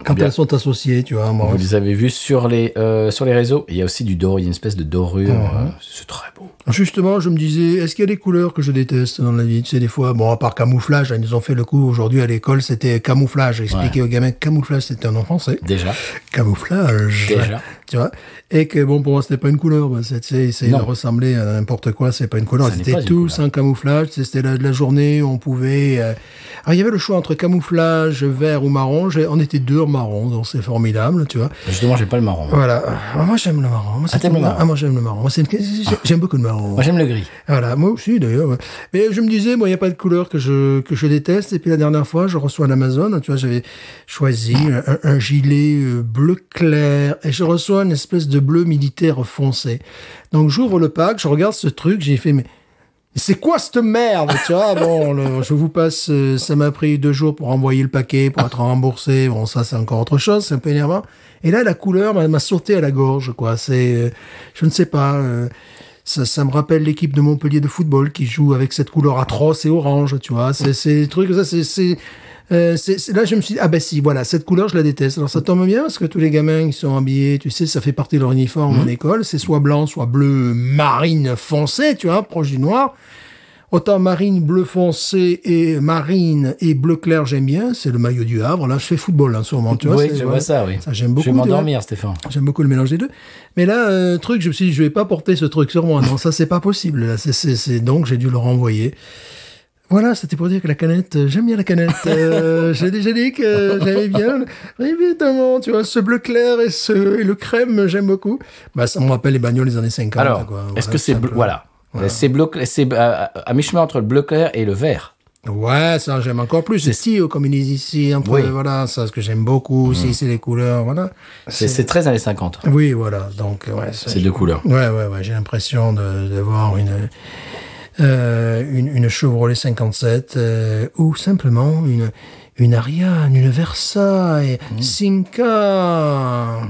Quand bien. elles sont associées, tu vois. Moi, Vous les avez vus sur les réseaux. Il y a aussi du doré, il y a une espèce de dorure. C'est très beau. justement, je me disais, est-ce qu'il y a des couleurs que je déteste dans la vie? Tu sais, des fois, bon, à part camouflage, ils nous ont fait le coup aujourd'hui à l'école, c'était camouflage. Expliquer aux gamins que camouflage, c'était un nom français. Déjà. Camouflage. Déjà. Tu vois? Et que, bon, pour moi, c'était pas une couleur. Bah, essayer de Non. ressembler à n'importe quoi, c'est pas une couleur. Ça n'est Ils pas étaient une tous couleur. en camouflage. C'était la journée où on pouvait... Alors, il y avait le choix entre camouflage vert ou marron. On était deux en marron, donc c'est formidable, tu vois. Justement, j'ai pas le marron. Voilà. Moi, j'aime le marron. Moi, t'aimes le marron? moi, j'aime le marron. Moi, j'aime beaucoup le marron. Moi, j'aime le gris. Voilà, moi aussi d'ailleurs. Ouais. Mais je me disais, moi, il n'y a pas de couleur que je déteste. Et puis la dernière fois, je reçois un Amazon, tu vois, j'avais choisi un gilet bleu clair et je reçois une espèce de bleu militaire foncé. Donc j'ouvre le pack, je regarde ce truc, j'ai fait, mais c'est quoi cette merde, tu vois? Bon, je vous passe, ça m'a pris 2 jours pour envoyer le paquet, pour être remboursé. Bon, ça, c'est encore autre chose, c'est un peu énervant. Et là, la couleur m'a sauté à la gorge, quoi. C'est, je ne sais pas, ça me rappelle l'équipe de Montpellier de football qui joue avec cette couleur atroce et orange, tu vois. C'est des trucs, ça, là, je me suis dit, ah ben si, voilà, cette couleur, je la déteste. Alors, ça tombe bien parce que tous les gamins qui sont habillés, tu sais, ça fait partie de leur uniforme en école. C'est soit blanc, soit bleu marine foncé, tu vois, proche du noir. Autant marine, bleu foncé et marine et bleu clair, j'aime bien. C'est le maillot du Havre. Là, je fais football en ce moment. Tu vois, Oui, c'est- je voilà. vois ça, oui. Ça, j'aime beaucoup. Je vais tu vois. m'endormir, Stéphane. J'aime beaucoup le mélange des deux. Mais là, truc, je me suis dit, je vais pas porter ce truc sur moi. Non, ça, c'est pas possible. Là, donc, j'ai dû le renvoyer. Voilà, c'était pour dire que la canette, j'aime bien la canette. J'ai déjà dit que j'aimais bien. Évidemment, tu vois, ce bleu clair et le crème, j'aime beaucoup. Bah, ça me rappelle les bagnoles des années 50. Alors, quoi. est-ce Voilà, que c'est tout bleu? simplement. Voilà. C'est bleu, c'est à mi-chemin entre le bleu clair et le vert. Ouais, ça, j'aime encore plus. C'est style, comme ils disent ici. Oui. Voilà, ça, ce que j'aime beaucoup aussi, c'est les couleurs. Voilà. C'est très années 50, Oui, voilà. Donc, ouais. ces deux couleurs. Ouais. J'ai l'impression d'avoir une Chevrolet 57 ou simplement une Ariane, une Versailles, Simca.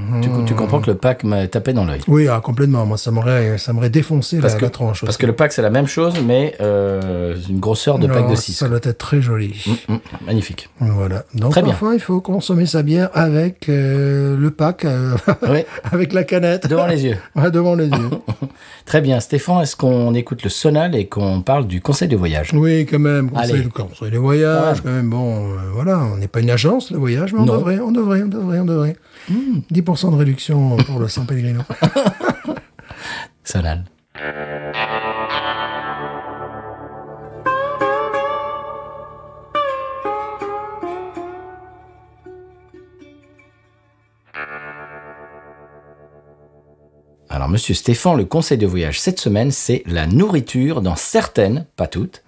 Tu comprends que le pack m'a tapé dans l'œil. Oui, complètement. Moi, ça m'aurait défoncé la tronche. Parce que le pack, c'est la même chose, mais une grosseur de pack Alors, de 6. ça doit être très joli. Magnifique. Voilà. Donc, Très bien. parfois, il faut consommer sa bière avec le pack, Oui, avec la canette. devant les yeux. Ouais, devant les yeux. Très bien. Stéphane, est-ce qu'on écoute le sonal et qu'on parle du conseil de voyage? Oui, quand même. Allez. Conseil des voyages, Ouais. quand même. Bon, voilà, on n'est pas une agence de voyage, mais on Non. devrait. 10% de réduction pour le San Pellegrino. Sonal. Alors, monsieur Stéphane, le conseil de voyage cette semaine, c'est la nourriture dans certaines, pas toutes,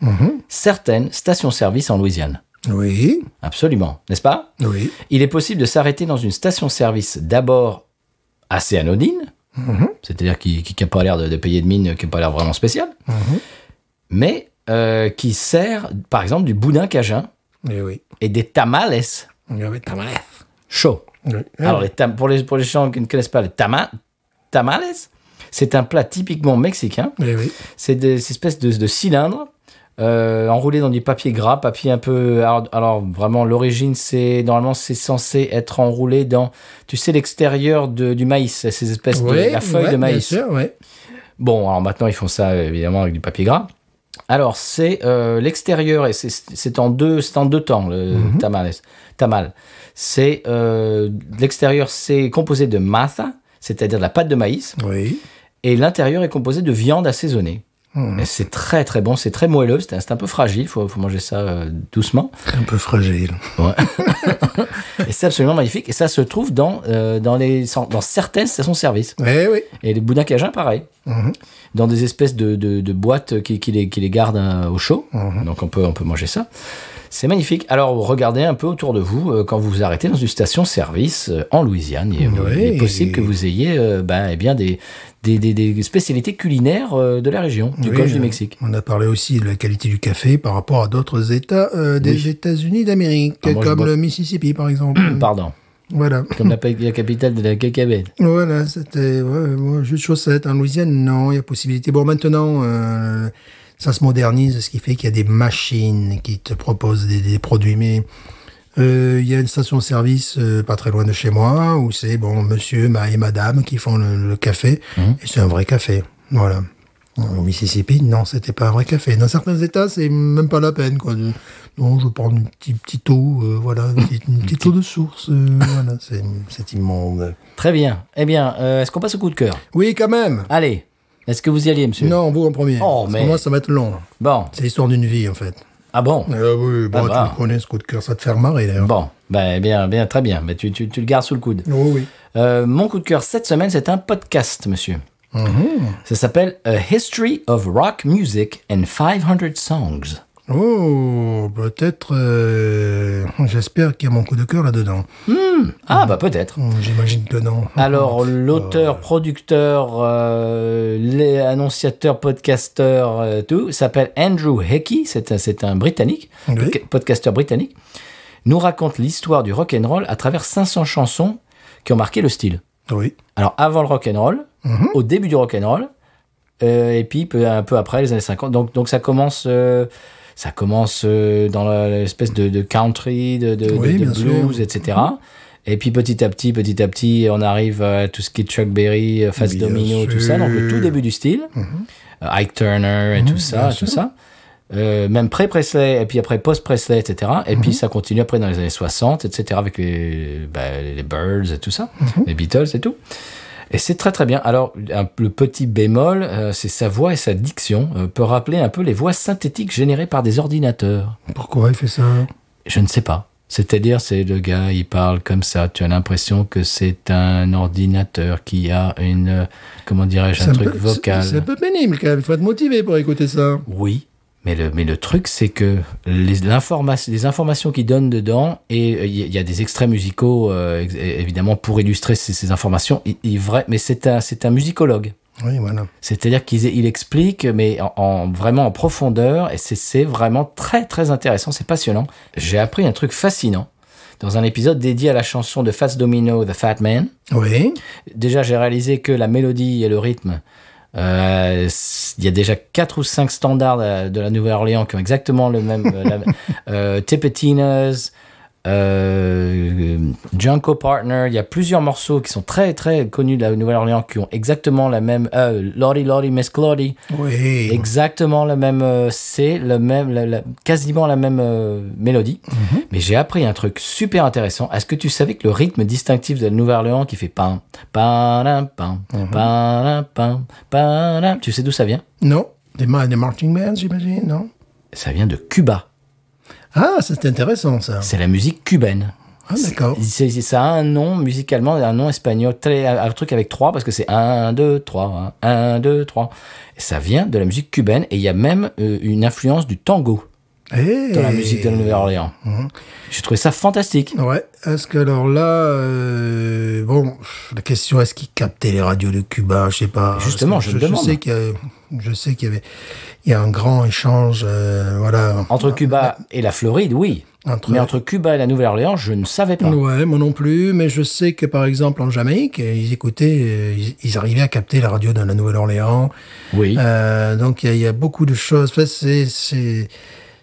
certaines stations-service en Louisiane. Oui, Absolument, n'est-ce pas? oui. Il est possible de s'arrêter dans une station-service d'abord assez anodine, c'est-à-dire qui n'a pas l'air de payer de mine, qui n'a pas l'air vraiment spécial, mais qui sert, par exemple, du boudin cajun Et oui. et des tamales Oui, tamales. chauds. Oui. Alors, pour les gens qui ne connaissent pas les tamales, c'est un plat typiquement mexicain. Eh oui. C'est des espèces de cylindres enroulés dans du papier gras, papier un peu... Alors vraiment, l'origine, normalement, c'est censé être enroulé dans, tu sais, l'extérieur du maïs, ces espèces de la feuille de maïs. Bien sûr, oui. Bon, alors maintenant, ils font ça, évidemment, avec du papier gras. Alors, c'est l'extérieur, et c'est en deux temps, le tamal. C'est, l'extérieur, c'est composé de masa, c'est-à-dire de la pâte de maïs, Oui. et l'intérieur est composé de viande assaisonnée. Et c'est très très bon, c'est très moelleux, c'est un peu fragile, faut manger ça doucement. Un peu fragile. Ouais. Et c'est absolument magnifique, et ça se trouve dans certaines stations-service. Eh oui. Et les boudins cajuns, pareil. Dans des espèces de boîtes qui les gardent au chaud. Donc on peut manger ça. C'est magnifique. Alors regardez un peu autour de vous quand vous vous arrêtez dans une station-service en Louisiane. Il est possible que vous ayez eh bien des spécialités culinaires de la région, du Golfe du Mexique. On a parlé aussi de la qualité du café par rapport à d'autres États des États-Unis d'Amérique, Ah, moi, je comme bois- le Mississippi, par exemple. Pardon. Voilà. Comme la capitale de la cacabelle. Voilà, c'était moi, juste chaussette. En Louisiane, non, il y a possibilité. Bon, maintenant, ça se modernise, ce qui fait qu'il y a des machines qui te proposent des produits. Mais il y a une station-service pas très loin de chez moi où c'est monsieur et madame qui font le café. Et c'est un vrai café. Voilà. Au Mississippi, non, c'était pas un vrai café. Dans certains États, c'est même pas la peine, quoi. Non, je prends une petite eau, voilà, une petite eau de source. Voilà, c'est immonde. Très bien. Eh bien, est-ce qu'on passe au coup de cœur? Oui, quand même. Allez. Est-ce que vous y alliez, monsieur? Non, vous en premier. Oh, Parce mais- que moi, ça va être long. Bon. C'est l'histoire d'une vie, en fait. Ah bon? Oui, bon, Ah bah. tu le connais, ce coup de cœur, ça te fait marrer, d'ailleurs. Bon. Ben, bien, très bien. Mais tu le gardes sous le coude. Oh, oui. Mon coup de cœur cette semaine, c'est un podcast, monsieur. Ça s'appelle A History of Rock Music and 500 Songs. Oh, peut-être, j'espère qu'il y a mon coup de cœur là-dedans. Ah, bah peut-être. J'imagine que non. Alors, l'auteur, producteur, annonciateur, podcasteur, tout, s'appelle Andrew Hickey. C'est un Britannique, Oui. podcasteur britannique. Nous raconte l'histoire du rock'n'roll à travers 500 chansons qui ont marqué le style. Oui. Alors, avant le rock'n'roll, au début du rock'n'roll, et puis un peu après, les années 50. Donc ça commence dans l'espèce de country, de Oui, bien blues, sûr. etc. Et puis petit à petit, on arrive à tout ce qui est Chuck Berry, Fats Bien Domino, tout sûr. ça. Donc le tout début du style. Ike Turner et tout ça. même pré-Presley, et puis après post-Presley, etc. Et puis ça continue après dans les années 60, etc. avec les Birds et tout ça, les Beatles et tout. Et c'est très très bien. Alors, le petit bémol, c'est sa voix et sa diction peut rappeler un peu les voix synthétiques générées par des ordinateurs. Pourquoi il fait ça? Je ne sais pas. C'est-à-dire, c'est le gars, il parle comme ça. Tu as l'impression que c'est un ordinateur qui a une, comment dirais-je, un truc vocal. C'est un peu pénible quand même. Il faut être motivé pour écouter ça. Oui. Mais le truc, c'est que les informations qu'il donne dedans, et il y a des extraits musicaux, évidemment, pour illustrer ces informations, mais c'est un musicologue. Oui, voilà. C'est-à-dire qu'il explique, mais vraiment en profondeur, et c'est vraiment très, très intéressant, c'est passionnant. J'ai appris un truc fascinant dans un épisode dédié à la chanson de Fats Domino, The Fat Man. Oui. Déjà, j'ai réalisé que la mélodie et le rythme, il y a déjà 4 ou 5 standards de la Nouvelle-Orléans qui ont exactement le même. Tipitinas, Junko Partner, il y a plusieurs morceaux qui sont très très connus de la Nouvelle-Orléans qui ont exactement la même. Lottie Lottie Miss Claudie. Oui. Exactement le même. C'est le même, quasiment la même mélodie. Mais j'ai appris un truc super intéressant. Est-ce que tu savais que le rythme distinctif de la Nouvelle-Orléans qui fait pam, pam, pam, pam, pam, pam, tu sais d'où ça vient? Non. Des marching bands, j'imagine, non? Ça vient de Cuba. Ah, c'est intéressant, ça. C'est la musique cubaine. Ah, d'accord. Ça a un nom musicalement, un nom espagnol, un truc avec 3, parce que c'est 1, 2, 3, 1, 2, 3. Et ça vient de la musique cubaine, et il y a même une influence du tango dans la musique de la Nouvelle-Orléans. J'ai trouvé ça fantastique. Ouais. Est-ce que alors là, bon, la question, est-ce qu'ils captaient les radios de Cuba? Je sais pas. Justement, je me demande. Je sais qu'il y a un grand échange, voilà. Entre Cuba et la Floride, oui. Mais entre Cuba et la Nouvelle-Orléans, je ne savais pas. Ouais, moi non plus, mais je sais que par exemple en Jamaïque, ils écoutaient, ils arrivaient à capter la radio de la Nouvelle-Orléans. Oui. Donc il y a beaucoup de choses. Enfin,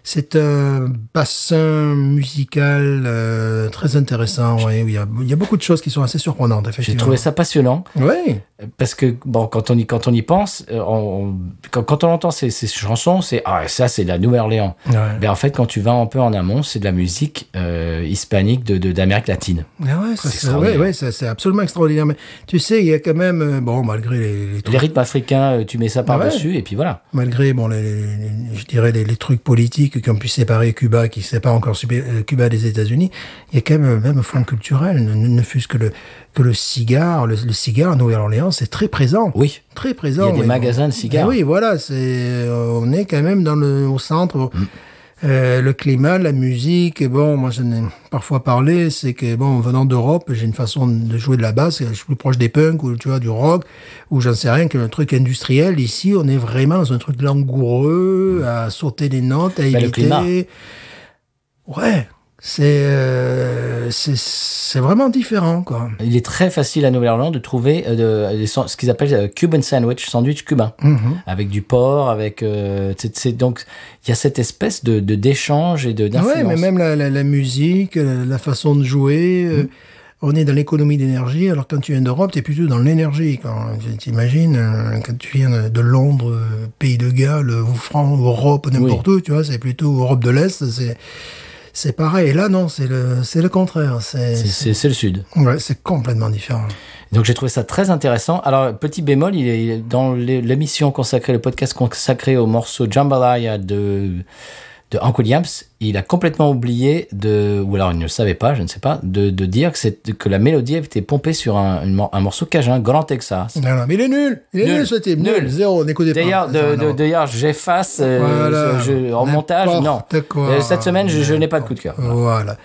c'est un bassin musical très intéressant, ouais, où il y a beaucoup de choses qui sont assez surprenantes, effectivement. J'ai trouvé ça passionnant. Oui. Parce que, bon, quand on y pense, quand on entend ces chansons, c'est « Ah, ça, c'est de la Nouvelle-Orléans. Ouais. » Mais en fait, quand tu vas un peu en amont, c'est de la musique hispanique d'Amérique latine. Ah ouais, c'est absolument extraordinaire. Mais tu sais, il y a quand même, bon, malgré les rythmes africains, tu mets ça par-dessus, et puis voilà. Malgré, bon, je dirais les trucs politiques qui ont pu séparer Cuba, qui séparent encore Cuba des États-Unis, il y a quand même un fond culturel, ne fût-ce que le cigare. Le cigare à Nouvelle-Orléans, c'est très présent. Oui. Très présent. Il y a des magasins de cigares. Oui, voilà, on est quand même au centre. Le climat, la musique, et bon, moi j'en ai parfois parlé, c'est que bon, venant d'Europe, j'ai une façon de jouer de la basse, je suis plus proche des punks ou tu vois du rock, ou j'en sais rien, qu'un truc industriel. Ici, on est vraiment dans un truc langoureux, à sauter les notes, à éviter. Le climat. Ouais. C'est vraiment différent, quoi. Il est très facile à Nouvelle-Orléans de trouver ce qu'ils appellent Cuban sandwich cubain, avec du porc, avec donc il y a cette espèce d'échange et d'influence. Ouais, mais même la musique, la façon de jouer. On est dans l'économie d'énergie, alors quand tu viens d'Europe, tu es plutôt dans l'énergie. T'imagines, quand tu viens de Londres, pays de Galles, ou France, Europe, n'importe où, tu vois, c'est plutôt Europe de l'Est, c'est pareil. Et là, non, c'est le contraire. C'est le Sud. Ouais, c'est complètement différent. Donc, j'ai trouvé ça très intéressant. Alors, petit bémol, il est dans l'émission consacrée, le podcast consacré au morceau Jambalaya de Hank Williams. Il a complètement oublié ou alors il ne le savait pas, je ne sais pas, de dire que la mélodie avait été pompée sur un morceau cajun, Grand Texas. Non, mais il est nul ce type. Nul. Zéro, n'écoutez pas. D'ailleurs, j'efface en montage. Non. Cette semaine, je n'ai pas de coup de cœur. Voilà.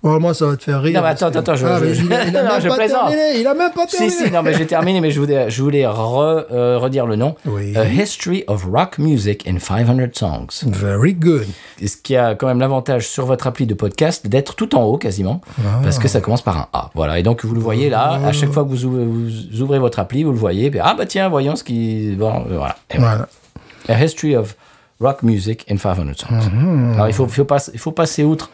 Bon, moi, ça va te faire rire. Non, mais attends, je plaisante. Il a même pas terminé. Si, non, mais j'ai terminé, mais je voulais redire le nom. Oui. A History of Rock Music in 500 Songs. Very good. Ce qui a quand même l'avantage sur votre appli de podcast d'être tout en haut, quasiment, parce que ça commence par un A. Voilà, et donc vous le voyez là, à chaque fois que vous ouvrez votre appli, vous le voyez, puis, tiens, voyons ce qui... Bon, voilà. Voilà. A History of Rock Music in 500 Songs. Alors, il faut passer outre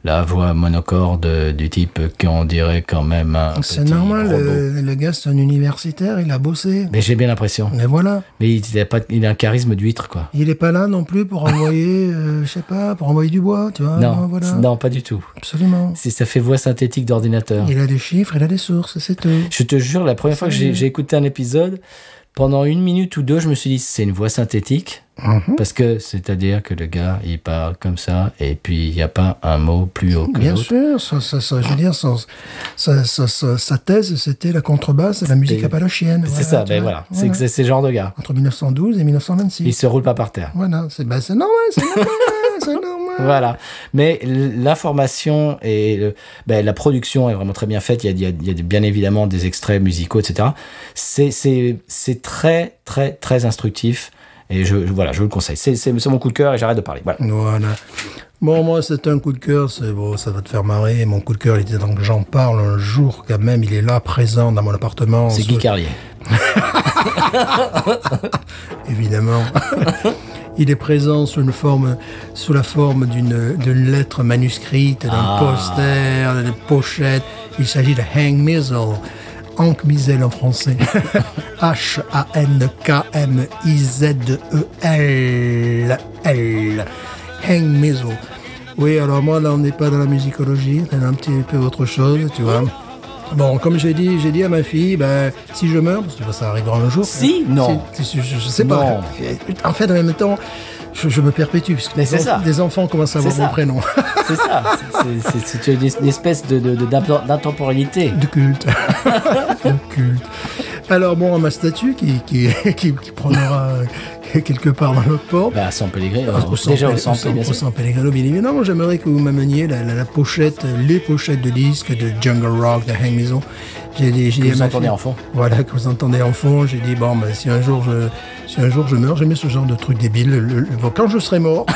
la voix monocorde du type qu'on dirait quand même un C'est petit normal, robot. le gars c'est un universitaire, il a bossé. Mais j'ai bien l'impression. Mais voilà. Mais il a un charisme d'huître, quoi. Il est pas là non plus pour envoyer, je sais pas, pour envoyer du bois, tu vois. Non, Voilà. non, pas du tout. Absolument. Ça fait voix synthétique d'ordinateur. Il a des chiffres, il a des sources, c'est tout. Je te jure, la première fois que j'ai écouté un épisode, pendant 1 minute ou 2, je me suis dit, c'est une voix synthétique. Parce que, c'est-à-dire que le gars, il parle comme ça, et puis il n'y a pas un mot plus haut que Bien l'autre. sûr, je veux dire, sa thèse, c'était la contrebasse et la musique appalachienne. C'est Voilà, ça, tu ben vois. voilà. C'est ce genre de gars. Entre 1912 et 1926. Il se roule pas par terre. Voilà, c'est normal, c'est normal, c'est normal. Voilà. Mais l'information et la production est vraiment très bien faite. Il y a bien évidemment des extraits musicaux, etc. C'est très, très, très instructif. Et je vous le conseille. C'est mon coup de cœur et j'arrête de parler. Voilà. Bon, moi, c'est un coup de cœur. C'est bon, ça va te faire marrer. Mon coup de cœur, il était donc j'en parle un jour quand même. Il est là, présent dans mon appartement. C'est Guy Carlier. Évidemment. Il est présent sous la forme d'une lettre manuscrite, d'un poster, d'une pochette. Il s'agit de Hank Mizzle. Hank Mizzle en français. H-A-N-K-M-I-Z-E-L. Hank Mizzle. Oui, alors moi, là, on n'est pas dans la musicologie. C'est un petit peu autre chose, tu vois. Bon, comme j'ai dit à ma fille, si je meurs, parce que ça arrivera un jour. Si, non. Je sais pas. Non. En fait, en même temps, je me perpétue, parce que Mais c'est ça. des enfants commencent à avoir mon prénom. C'est ça. C'est une espèce d'intemporalité. De culte. De culte. Alors bon, ma statue qui prendra quelque part dans notre port. San Pellegrino. Au San Pellegrino, bien évidemment. J'aimerais que vous m'ameniez la pochette, les pochettes de disques de Jungle Rock, de Hank Mizzle. Que vous entendez en fond. Voilà, que vous entendez en fond. J'ai dit, si un jour je meurs, j'aimais ce genre de truc débile. Quand je serai mort.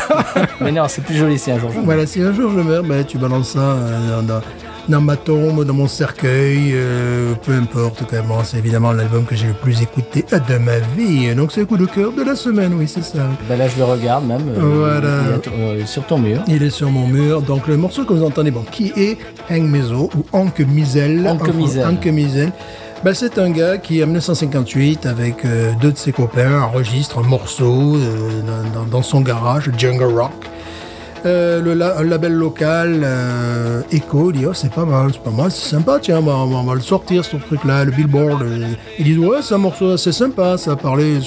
Mais non, c'est plus joli si un jour je meurs. Voilà, si un jour je meurs, tu balances ça dans ma tombe, dans mon cercueil, peu importe. Quand même. Bon, c'est évidemment l'album que j'ai le plus écouté de ma vie. Donc c'est le coup de cœur de la semaine, oui, c'est ça. Là, je le regarde même. Voilà. Il est sur ton mur. Il est sur mon mur. Donc le morceau que vous entendez, qui est Hank Mizzle ou Hank Mizzle. Hank Mizzle. C'est un gars qui, en 1958, avec 2 de ses copains, enregistre un morceau dans son garage, Jungle Rock. Un label local, Echo, dit, c'est pas mal, c'est sympa, tiens, on va le sortir, ce truc-là, le Billboard. Il dit, ouais, c'est un morceau assez sympa, ça parlait,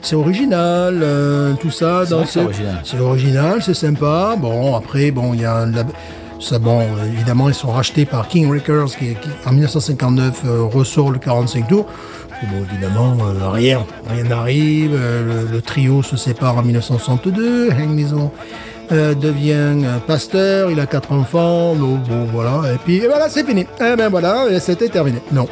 c'est original, tout ça. C'est original, c'est sympa. Bon, après, il y a un label. Évidemment, ils sont rachetés par King Records, qui en 1959 ressort le 45 tours. Évidemment, rien n'arrive. Le trio se sépare en 1962. Hank Mizzle devient pasteur, il a 4 enfants. Voilà. Et puis, voilà, c'est fini. C'était terminé. Non.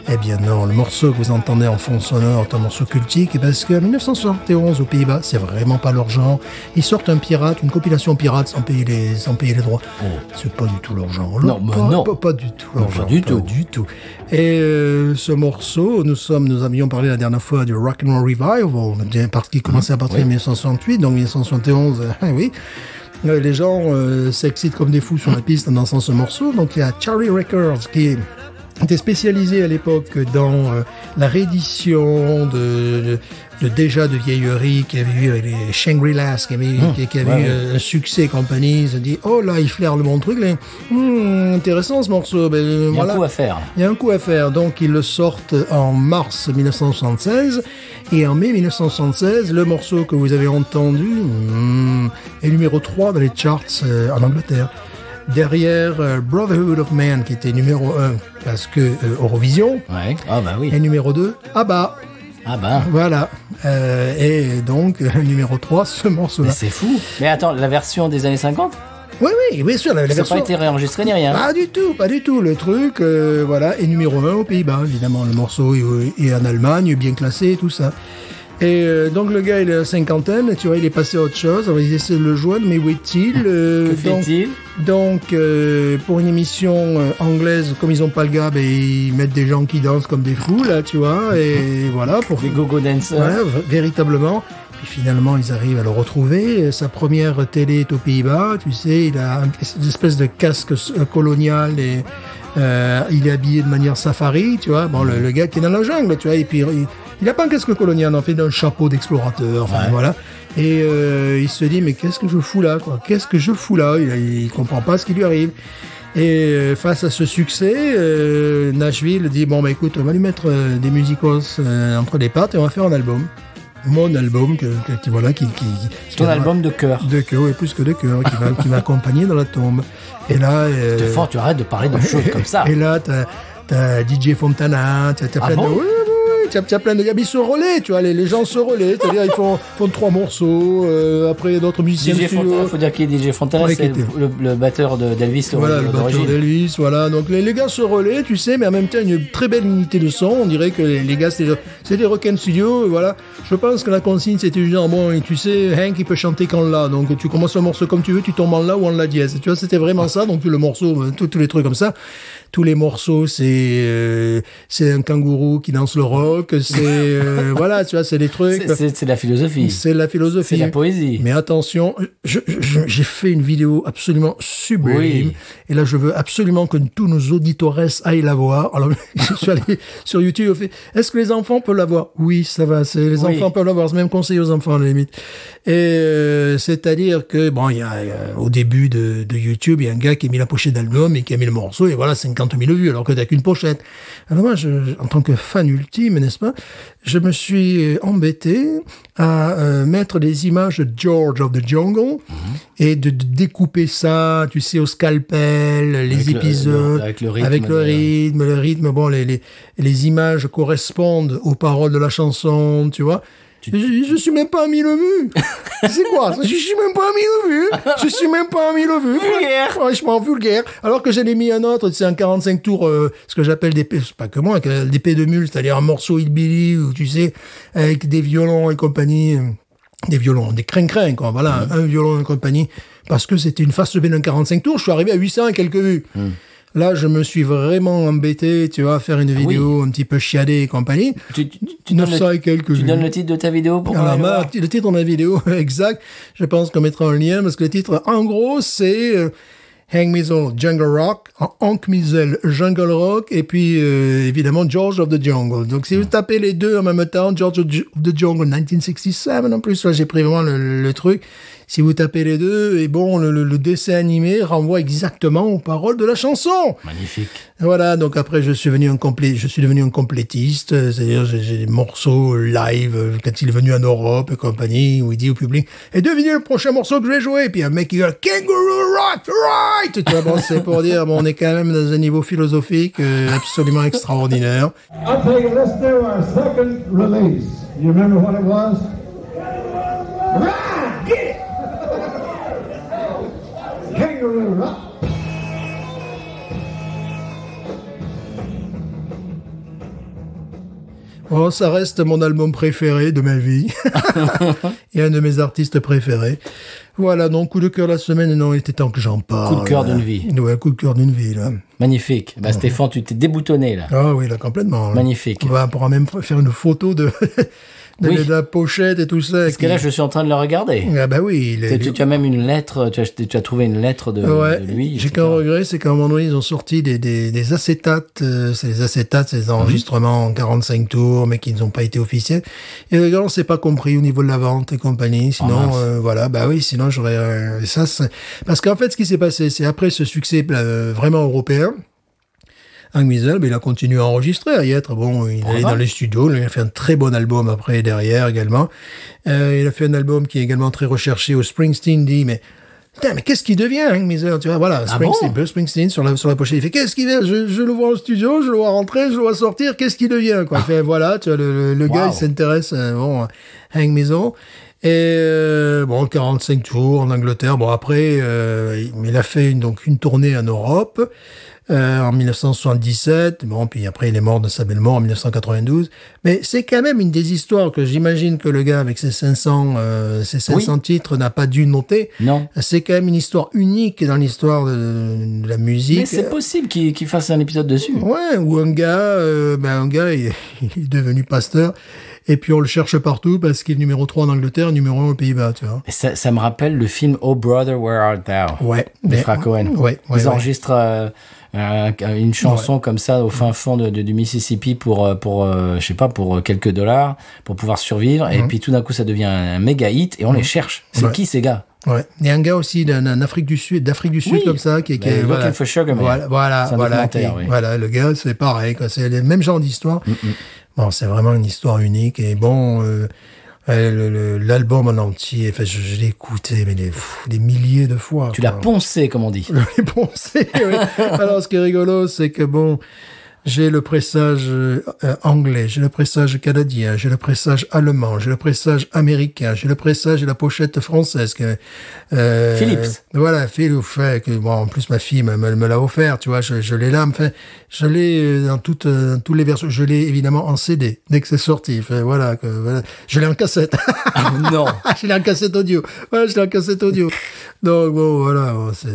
Eh bien non, le morceau que vous entendez en fond sonore est un morceau cultique parce qu'en 1971 aux Pays-Bas, c'est vraiment pas leur genre. Ils sortent une compilation pirate sans payer les droits. Oh. C'est pas du tout leur genre. Non, pas du tout leur genre. Pas du tout. Et ce morceau, nous avions parlé la dernière fois du Rock'n'Roll Revival, parce qu'il commençait à partir en 1968, donc 1971, oui. Les gens s'excitent comme des fous sur la piste en dansant ce morceau. Donc il y a Charlie Records qui était spécialisé à l'époque dans la réédition de vieilleries qui avait eu les Shangri-Las, qui avait eu un succès et compagnie. Ils ont dit, oh là, il flaire le bon truc, là. Intéressant ce morceau. Il y a un coup à faire. Il y a un coup à faire. Donc, ils le sortent en mars 1976. Et en mai 1976, le morceau que vous avez entendu est numéro 3 dans les charts en Angleterre. Derrière Brotherhood of Man, qui était numéro 1, parce que Eurovision. Ouais. Ah oui. Et numéro 2, ABBA. Voilà. Et donc, numéro 3, ce morceau-là. Mais c'est fou. Mais attends, la version des années 50 ? Oui, bien sûr. La version... Ça n'a pas été réenregistré ni rien. Pas du tout. Le truc, est numéro 1 aux Pays-Bas, évidemment. Le morceau est en Allemagne, bien classé et tout ça. Et donc le gars, il est à la cinquantaine, tu vois, il est passé à autre chose. Alors, ils essaient de le joindre, mais où est-il Que fait-il ? Donc, pour une émission anglaise, comme ils ont pas le gars, ils mettent des gens qui dansent comme des fous, là, tu vois, et voilà. Des go-go dancers. Voilà, véritablement. Puis finalement, ils arrivent à le retrouver. Sa première télé est aux Pays-Bas, tu sais, il a une espèce de casque colonial et il est habillé de manière safari, tu vois. Bon, le gars qui est dans la jungle, tu vois, et puis il a pas un casque colonial, en fait, un chapeau d'explorateur, enfin voilà. Et il se dit, mais qu'est-ce que je fous là, quoi? Qu'est-ce que je fous là? Il comprend pas ce qui lui arrive. Et face à ce succès, Nashville dit, bon, bah écoute, on va lui mettre des musicos entre les pattes et on va faire un album. Mon album, Ton album de cœur. De cœur, oui, plus que de cœur, qui va accompagner dans la tombe. Et là... T'es fort, tu arrêtes de parler de choses comme ça. Et là, t'as DJ Fontana, t'as plein de... Oui, t'as plein de gars, ils se relaient, tu vois, les gens se relaient, c'est-à-dire ils font 3 morceaux, après il y a d'autres musiciens. DJ Fontana, faut dire qui est DJ Fontana, c'est le batteur d'Elvis. Voilà, le batteur d'Elvis, voilà. Donc les gars se relaient, tu sais, mais en même temps une très belle unité de son. On dirait que les gars c'est des rock'n'roll studio, voilà. Je pense que la consigne c'était du genre, bon, tu sais, Hank il peut chanter qu'en la, donc tu commences le morceau comme tu veux, tu tombes en la ou en la dièse. Tu vois, c'était vraiment ça. Donc le morceau, tous les trucs comme ça. Tous les morceaux, c'est un kangourou qui danse le rock, c'est voilà, tu vois, c'est des trucs. C'est la philosophie. C'est la philosophie. C'est la poésie. Mais attention, j'ai fait une vidéo absolument sublime. Oui. Et là, je veux absolument que tous nos auditeurs aillent la voir. Alors, je suis allé sur YouTube, j'ai fait, est-ce que les enfants peuvent la voir? Oui, ça va. Les enfants peuvent la voir. C'est même conseillé aux enfants, à la limite. Et c'est-à-dire que bon, il y a au début de YouTube, il y a un gars qui a mis la pochette d'album et qui a mis le morceau et voilà, 50 000 vues, alors que t'as qu'une pochette. Alors moi, en tant que fan ultime, n'est-ce pas, je me suis embêté à mettre des images de George of the Jungle et de découper ça, tu sais, au scalpel, les épisodes, avec le rythme. Bon, les images correspondent aux paroles de la chanson, tu vois. Je suis même pas à 1000 vues. C'est quoi? Je suis même pas à 1000 vues. Vulgaire. Franchement, vulgaire. Alors que j'en ai mis un autre, c'est un 45 tours, ce que j'appelle c'est pas que moi, des P de mule, c'est-à-dire un morceau hillbilly, où tu sais, avec des violons et compagnie, des crin-crin, quoi. Voilà, un violon et compagnie. Parce que c'était une face B d'un 45 tours, je suis arrivé à 800 et quelques vues. Là, je me suis vraiment embêté, tu vois, à faire une vidéo un petit peu chiadée et compagnie. Tu donnes le titre de ta vidéo pour le titre de ma vidéo, exact. Je pense qu'on mettra un lien parce que le titre, en gros, c'est Hank Mizel Jungle Rock, Hank Mizel Jungle Rock, et puis évidemment George of the Jungle. Donc si vous tapez les deux en même temps, George of the Jungle 1967, en plus, là j'ai pris vraiment le truc. Si vous tapez les deux, et bon, le dessin animé renvoie exactement aux paroles de la chanson. Magnifique. Voilà, donc après, je suis devenu un complétiste, c'est-à-dire j'ai des morceaux live, quand il est venu en Europe et compagnie, où il dit au public, et devinez le prochain morceau que je vais jouer, et puis un mec qui dit, Kangaroo Rock, right! Tu vois, bon, c'est pour dire, bon, on est quand même dans un niveau philosophique absolument extraordinaire. I'll tell you, let's do our second release. You remember what it was? Right, get it! Kangaroo Rock. Bon, ça reste mon album préféré de ma vie et un de mes artistes préférés. Voilà, donc coup de cœur la semaine, non, il était temps que j'en parle. Coup de cœur d'une vie. Ouais, coup de cœur d'une vie, là. Magnifique. Bah, Stéphane, tu t'es déboutonné, là. Ah oui, là, complètement. Magnifique. On pourra même faire une photo de la pochette et tout ça. Parce que là, je suis en train de le regarder. Ah bah oui. Tu as même une lettre, tu as trouvé une lettre de lui. J'ai qu'un regret, c'est qu'à un moment donné, ils ont sorti des acétates. C'est les acétates, c'est des enregistrements en 45 tours, mais qui n'ont pas été officiels. Et les gars, on s'est pas compris au niveau de la vente et compagnie. Sinon, voilà, bah oui, sinon j'aurais... Parce qu'en fait, ce qui s'est passé, c'est après ce succès vraiment européen, Hank Mizel, il a continué à enregistrer, à y être. Bon, il allait dans les studios, il a fait un très bon album après, derrière également. Il a fait un album qui est également très recherché au Springsteen, dit, mais qu'est-ce qu'il devient, Hank Mizel? Tu vois, voilà, Springsteen sur la pochette, il fait, qu'est-ce qu'il devient? Je le vois au studio, je le vois rentrer, je le vois sortir, qu'est-ce qu'il devient, quoi? Fait, voilà, tu vois, le gars, il s'intéresse, Hank Mizel. Et 45 tours en Angleterre. Bon, après, il a fait une tournée en Europe. En 1977, bon, puis après il est mort de sa belle mort en 1992. Mais c'est quand même une des histoires que j'imagine que le gars avec ses 500 titres n'a pas dû noter. Non. C'est quand même une histoire unique dans l'histoire de la musique. Mais c'est possible qu'il fasse un épisode dessus. Ouais, où un gars, il est devenu pasteur. Et puis on le cherche partout parce qu'il est numéro 3 en Angleterre, numéro 1 aux Pays-Bas, tu vois. Et ça me rappelle le film Oh Brother, Where Art Thou Ouais. des frères Cohen. Ils enregistrent une chanson comme ça au fin fond du Mississippi pour je sais pas, pour quelques dollars, pour pouvoir survivre. Et puis tout d'un coup, ça devient un méga hit et on les cherche. C'est qui ces gars? Ouais. Il y a un gars aussi d'Afrique du Sud Oui. comme ça, qui est Looking for Sugar Man. Voilà, C'est un documentaire, oui. voilà, le gars, c'est pareil, quoi. C'est le même genre d'histoire. Bon, c'est vraiment une histoire unique. Et bon, l'album en entier, enfin, je l'ai écouté, mais des milliers de fois. Tu l'as poncé, comme on dit. Je l'ai poncé, oui. Alors, ce qui est rigolo, c'est que bon, j'ai le pressage anglais, j'ai le pressage canadien, j'ai le pressage allemand, j'ai le pressage américain, j'ai le pressage et la pochette française. Philips. Voilà, Philips, que bon, en plus ma fille me l'a offert, tu vois, je l'ai là, enfin, je l'ai dans toutes les versions, je l'ai évidemment en CD dès que c'est sorti, enfin, voilà, je l'ai en cassette. Non. Je l'ai en cassette audio. Ouais, je l'ai en cassette audio. Donc bon, voilà, bon, c'est.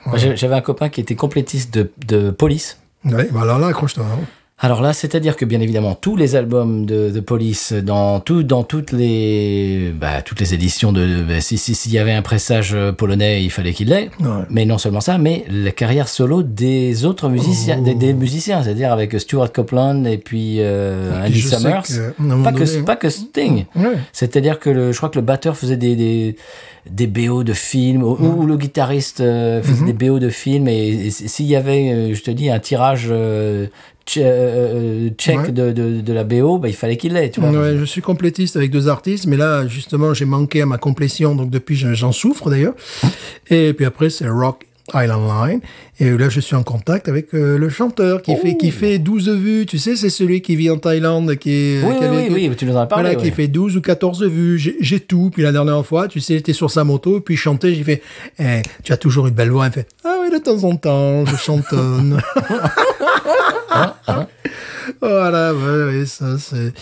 Moi, j'avais un copain qui était complétiste de Police. Ouais, bah alors là, accroche-toi. Hein. Alors là, c'est-à-dire que bien évidemment, tous les albums de Police, dans toutes les éditions s'il y avait un pressage polonais, il fallait qu'il l'ait. Ouais. Mais non seulement ça, mais la carrière solo des autres musiciens, des musiciens, c'est-à-dire avec Stuart Copeland et puis Andy Summers. Pas que Sting. Ouais. C'est-à-dire que je crois que le batteur faisait des BO de films, ou le guitariste faisait des BO de films, et s'il y avait, je te dis, un tirage check de la BO, bah, il fallait qu'il l'ait, tu vois. Ouais, je suis complétiste avec 2 artistes, mais là, justement, j'ai manqué à ma complétion, donc depuis, j'en souffre d'ailleurs. Et puis après, c'est Rock Island Line. Et là, je suis en contact avec le chanteur qui fait 12 vues. Tu sais, c'est celui qui vit en Thaïlande, Oui, tu nous en as parlé. Voilà, qui fait 12 ou 14 vues. J'ai tout. Puis la dernière fois, tu sais, il était sur sa moto, puis il chantait. J'ai fait, tu as toujours une belle voix. Il fait, ah oui, de temps en temps, je chantonne. Voilà, ouais, ça, c'est...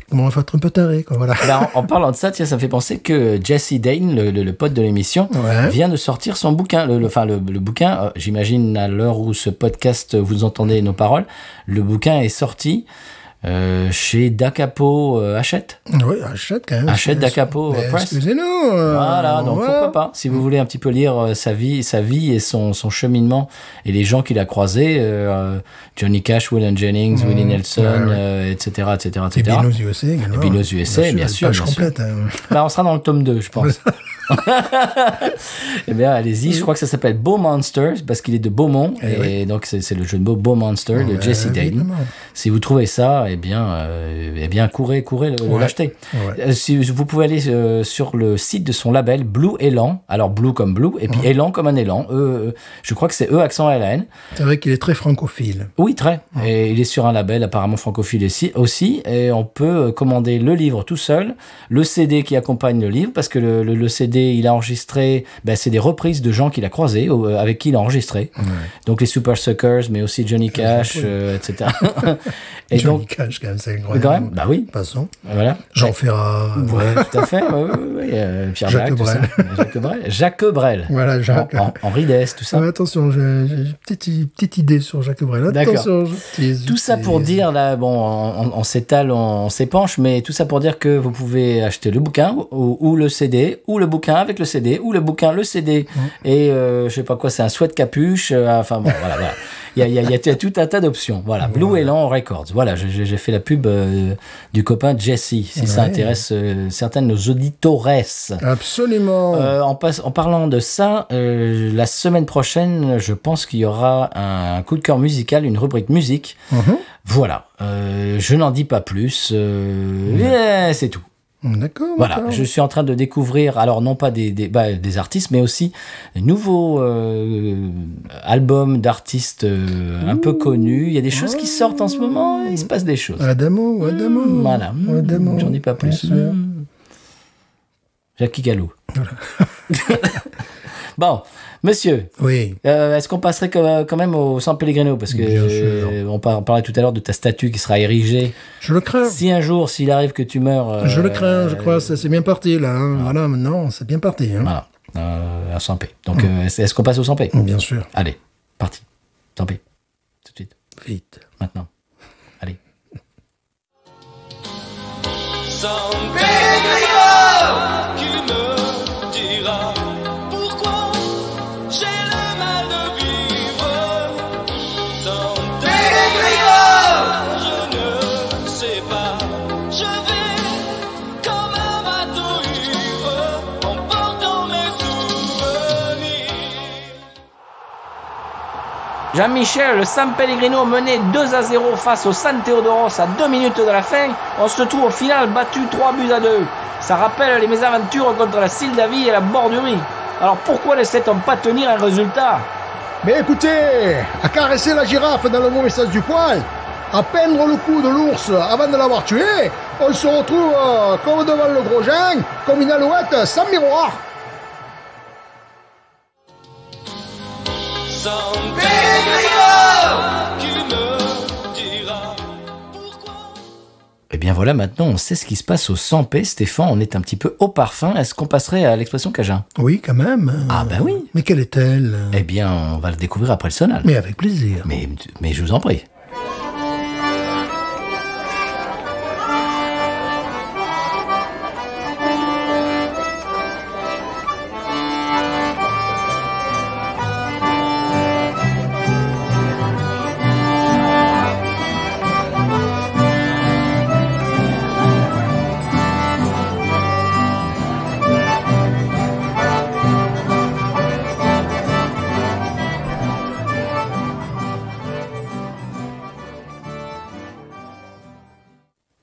Comment on va être un peu taré, quoi, voilà. Ben, en parlant de ça, tiens, ça me fait penser que Jesse Dane, le pote de l'émission, vient de sortir son bouquin. Le bouquin, j'imagine à l'heure où ce podcast, vous entendez nos paroles, le bouquin est sorti chez Da Capo Hachette. Oui, Hachette quand même. Hachette Da Capo Press. Excusez-nous. Voilà, donc pourquoi pas. Si vous voulez un petit peu lire sa vie et son cheminement et les gens qu'il a croisés, Johnny Cash, Waylon Jennings, Willie Nelson, etc. Et Beatles USA également. Et Beatles USA, bien sûr. Page complète. Là, on sera dans le tome 2, je pense. Eh bien, allez-y. Je crois que ça s'appelle Beau Monsters parce qu'il est de Beaumont. Et donc, c'est le jeu de mots Beau Monster de Jesse Dane. Évidemment. Si vous trouvez ça, eh bien, courez l'acheter. Ouais. Si vous pouvez aller sur le site de son label Blue Élan. Alors, Blue comme Blue, et puis Élan comme un élan. Je crois que c'est accent L-A-N. C'est vrai qu'il est très francophile. Oui, très. Et il est sur un label apparemment francophile aussi. Et on peut commander le livre tout seul, le CD qui accompagne le livre, parce que le CD, il a enregistré, c'est des reprises de gens qu'il a croisés, avec qui il a enregistré. Ouais. Donc les Super Suckers, mais aussi Johnny Cash, etc. Et Johnny donc, Cash, quand même, c'est incroyable. Quand même, bah oui. Passons. Voilà. Jean Ferrat. Ouais, tout à fait. Pierre Jacques Brel. Jacques Brel. Voilà, Jacques. Henri Dess, tout ça. Ouais, attention, j'ai une petite idée sur Jacques Brel. Attention, tout ça pour dire, là, bon, on s'étale, on s'épanche, mais tout ça pour dire que vous pouvez acheter le bouquin ou le CD, ou le bouquin avec le CD, ou le bouquin, le CD, et je sais pas quoi, c'est un sweat capuche, enfin bon, voilà. Il y a tout un tas d'options. Voilà, Blue Élan Records. Voilà, j'ai fait la pub du copain Jesse, si ça intéresse certains de nos auditores. Absolument. En parlant de ça, la semaine prochaine, je pense qu'il y aura un coup de cœur musical, une rubrique musique. Voilà, je n'en dis pas plus. C'est tout. D'accord. Voilà, je suis en train de découvrir, alors non pas des artistes, mais aussi des nouveaux albums d'artistes un peu connus. Il y a des choses qui sortent en ce moment, il se passe des choses. Adamo. Voilà, j'en dis pas plus. Jackie Gallo. Voilà. Bon, monsieur, oui. Est-ce qu'on passerait quand même au San Pellegrino? Parce que on parlait tout à l'heure de ta statue qui sera érigée. Je le crains. Si un jour, s'il arrive que tu meurs... je le crains, je crois. C'est bien parti, là. Hein. Voilà, maintenant, c'est bien parti. Hein. Voilà, à Sampé. Donc, est-ce qu'on passe au Sampé? Bien sûr. Allez, parti. Sampé. Tout de suite. Vite. Maintenant. Allez. San Pellegrino qui me dira pourquoi j'ai le mal de vivre. San Pellegrino, je ne sais pas, je vais comme un bateau ivre en portant mes souvenirs. Jean-Michel, le San Pellegrino menait 2-0 face au San Teodoros à 2 minutes de la fin. On se trouve au final battu 3-2. Ça rappelle les mésaventures contre la Sildavie et la Bordurie. Alors pourquoi ne sait-on pas tenir un résultat? Mais écoutez, à caresser la girafe dans le mauvais sens du poil, à peindre le cou de l'ours avant de l'avoir tué, on se retrouve comme devant le gros Jean, comme une alouette sans miroir. San Pellegrino qui me dira pourquoi. Eh bien voilà, maintenant on sait ce qui se passe au 100p. Stéphane, on est un petit peu au parfum. Est-ce qu'on passerait à l'expression Cajun? Oui, quand même. Ah ben oui. Mais quelle est-elle? Eh bien, on va le découvrir après le sonal. Mais avec plaisir. Mais je vous en prie.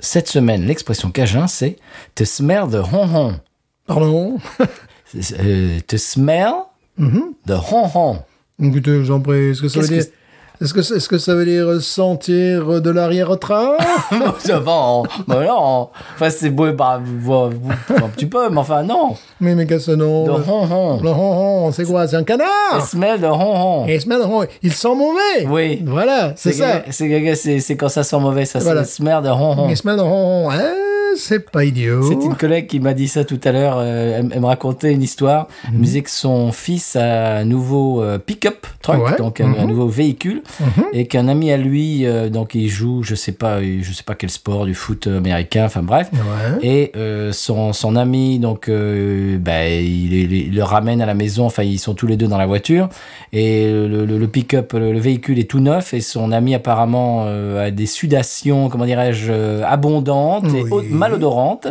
Cette semaine, l'expression Cajun, c'est « to smell the honhon Pardon? ». To smell the honhon. Écoutez, j'en prie, est-ce que ça veut dire... Est-ce que ça veut dire sentir de l'arrière-train? Ça va, enfin c'est beau, un petit peu, mais enfin non. Mais qu'est-ce que non? The honhon. Le ronron, c'est quoi? C'est un canard? The smell the honhon. Et il sent mauvais. Oui. Voilà, c'est ça. C'est quand ça sent mauvais, ça Voilà. c'est le smell de honhon. Il smell de ronron. C'est pas idiot. C'est une collègue qui m'a dit ça tout à l'heure. Elle me racontait une histoire. Elle me disait que son fils a un nouveau pick-up truck, Ouais. donc un nouveau véhicule, et qu'un ami à lui, donc il joue, je sais pas quel sport, du foot américain, enfin bref. Ouais. Et son ami, donc, il le ramène à la maison. Enfin, ils sont tous les deux dans la voiture, et le pick-up, le véhicule est tout neuf, et son ami apparemment a des sudations, comment dirais-je, abondantes et malodorantes.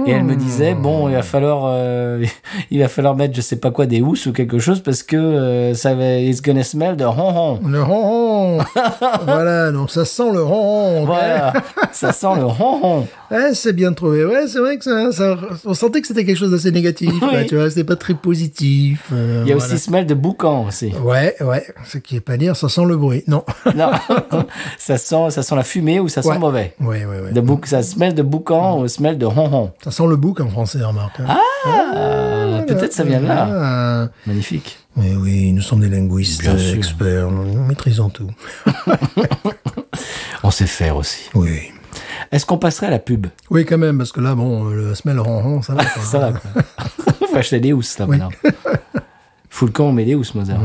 Et elle me disait, bon, il va falloir mettre, je sais pas quoi, des housses ou quelque chose, parce que ça va, it's gonna smell de ronron. Le ronron. Voilà, donc ça sent le ronron. Voilà, ça sent le ronron. Ouais, c'est bien trouvé. Ouais, c'est vrai que on sentait que c'était quelque chose d'assez négatif. Oui. Quoi, tu vois, c'était pas très positif. Il y a aussi smell de boucan aussi. Ouais. Ce qui est pas dire, ça sent le bruit. Non. Non, ça sent la fumée ou ça sent mauvais. Ouais. Ça smell de boucan ou smell de ronron. Ça sent le bouc en français, remarque. Hein. Peut-être ça vient de là. Ah. Magnifique. Mais oui, nous sommes des linguistes Bien sûr. experts. Nous maîtrisons tout. On sait faire aussi. Oui. Est-ce qu'on passerait à la pub? Oui, quand même, parce que là, bon, le smell ronron, ça va. Quoi. Ça va, quoi. Faut acheter des housses, là, maintenant. Fous le camp, on met des housses, Mozart.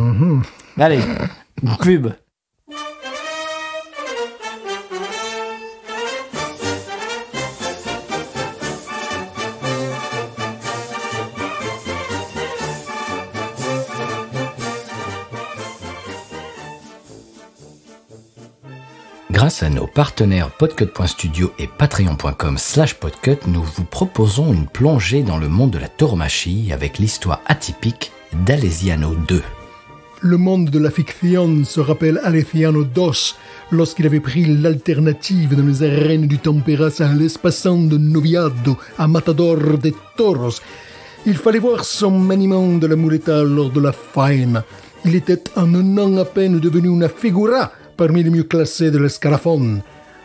Allez, pub. Grâce à nos partenaires podcut.studio et patreon.com/podcut, nous vous proposons une plongée dans le monde de la tauromachie avec l'histoire atypique d'Alesiano II. Le monde de la fiction se rappelle Aleciano II lorsqu'il avait pris l'alternative dans les arènes du Temperas à l'espacent de Noviado à Matador de Toros. Il fallait voir son maniement de la muleta lors de la faine. Il était en un an à peine devenu una figura parmi les mieux classés de l'escalafon.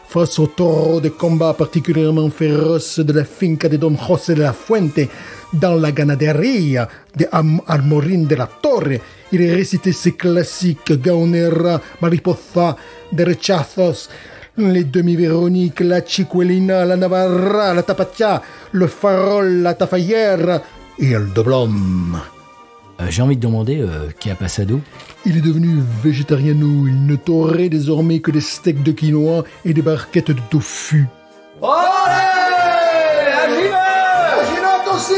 Face au taureau de combat particulièrement féroce de la finca de Don José de la Fuente, dans la ganaderia de Almorín de la Torre, il récitait ses classiques Gaonera, Mariposa, de Rechazos, les demi-véroniques, la Chicuelina, la Navarra, la Tapatia, le Farol, la Tafayère et el Doblom. J'ai envie de demander qui a Passado. Il est devenu végétariano. Il ne taurait désormais que des steaks de quinoa et des barquettes de tofu. Olé! aussi.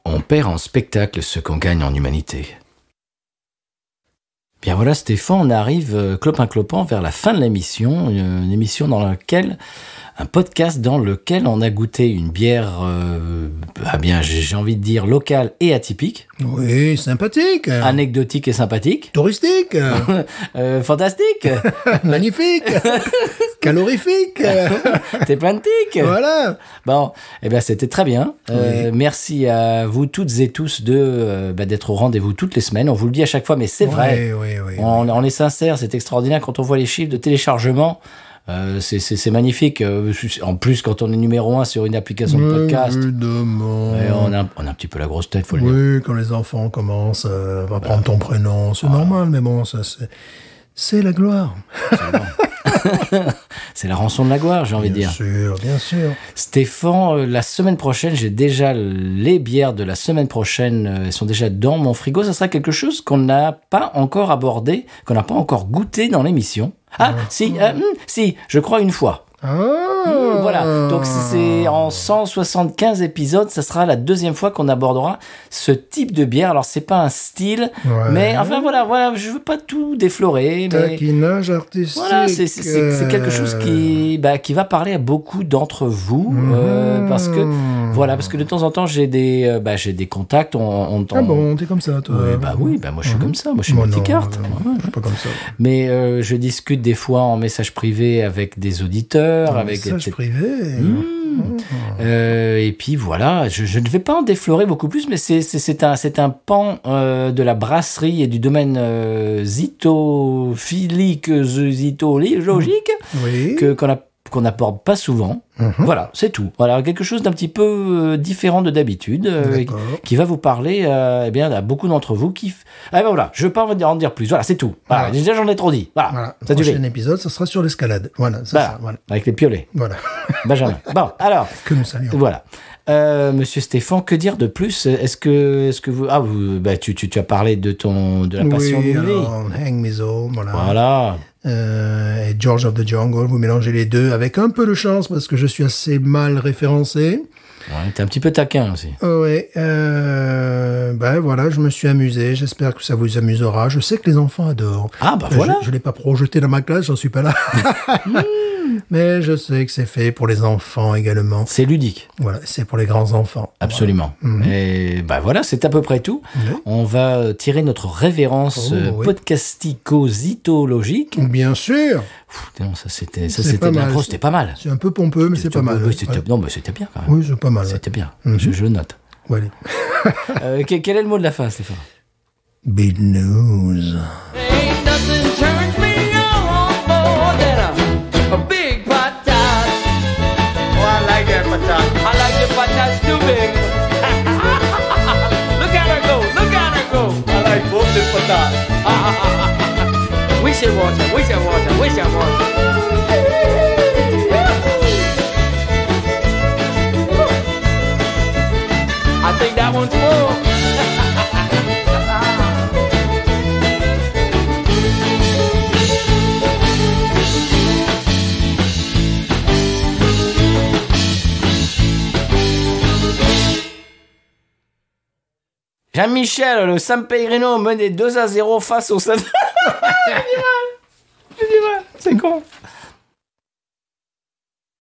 On perd en spectacle ce qu'on gagne en humanité. Bien voilà Stéphane, on arrive clopin-clopant vers la fin de l'émission, une émission dans laquelle, un podcast dans lequel on a goûté une bière, j'ai envie de dire locale et atypique, Oui, sympathique. anecdotique et sympathique, Touristique. fantastique, Magnifique. Calorifique. t'es plein de tics. Voilà. Bon, eh bien c'était très bien. Oui. Merci à vous toutes et tous d'être au rendez-vous toutes les semaines. On vous le dit à chaque fois, mais c'est vrai. Oui. On est sincère, c'est extraordinaire quand on voit les chiffres de téléchargement. C'est magnifique. En plus, quand on est numéro 1 sur une application de podcast, Évidemment. on a un petit peu la grosse tête, faut le dire. Oui, quand les enfants commencent à prendre ton prénom, c'est normal, mais bon, ça c'est la gloire. C'est la rançon de la gloire, j'ai envie de Bien dire. sûr, bien sûr. Stéphane, la semaine prochaine, j'ai déjà les bières de la semaine prochaine, elles sont déjà dans mon frigo. Ça sera quelque chose qu'on n'a pas encore abordé, qu'on n'a pas encore goûté dans l'émission. Si, je crois une fois. Voilà, donc c'est en 175 épisodes, ça sera la deuxième fois qu'on abordera ce type de bière. Alors c'est pas un style, Ouais. mais enfin voilà, je veux pas tout déflorer, mais Taquinage artistique. voilà, c'est quelque chose qui va parler à beaucoup d'entre vous, parce que de temps en temps j'ai des contacts, Ah bon, t'es comme ça, toi. oui, moi je suis comme ça, moi je suis Moi, non, multicarte. je suis pas comme ça. Mais je discute des fois en message privé avec des auditeurs, avec Message privé. et puis voilà, je ne vais pas en déflorer beaucoup plus, mais c'est un pan de la brasserie et du domaine zytophilique, zytologique Oui. qu'on n'aborde pas souvent. Voilà, c'est tout. Voilà, quelque chose d'un petit peu différent de d'habitude, D'accord. qui va vous parler à beaucoup d'entre vous qui... voilà, je ne veux pas en dire plus. Voilà, c'est tout. Voilà, Voilà. déjà j'en ai trop dit. Voilà, Voilà. Le ça prochain suffit. épisode, ça sera sur l'escalade. Voilà, c'est Voilà, ça. Voilà. avec les piolets. Voilà. Benjamin. Bon, alors... Que nous saluons. Voilà. Monsieur Stéphane, que dire de plus? Est-ce que vous... tu as parlé de la passion Oui, de Louis. alors, Hang Mizo, voilà. Voilà. Et George of the Jungle, vous mélangez les deux avec un peu de chance parce que je suis assez mal référencé. Ouais, t'es un petit peu taquin aussi. Ouais, voilà, je me suis amusé. J'espère que ça vous amusera. Je sais que les enfants adorent. Ah, bah voilà. Je l'ai pas projeté dans ma classe, j'en suis pas là. Mais je sais que c'est fait pour les enfants également. C'est ludique. Voilà, c'est pour les grands enfants. Absolument. Et voilà, c'est à peu près tout. Oui. On va tirer notre révérence oui. podcastico-zytologique. Bien sûr. Non, ça c'était pas de mal. l'impro, c'était pas mal. C'est un peu pompeux, mais c'est pas mal. Oui, Ouais. Non, mais c'était bien quand même. Oui, c'est pas mal. C'était bien. Mhm. Je note. Ouais, allez. Quel est le mot de la fin, Stéphane? Big news. Ain't nothing turns me on more than a big patat. Oh, I like that patat. I like the patats too big. Look at her go, look at her go. I like both the patats. We should watch her, we should watch her, we should watch her. I think that one's full. Jean-Michel, le San Pellegrino menait 2-0 face au San... J'ai du mal. C'est con.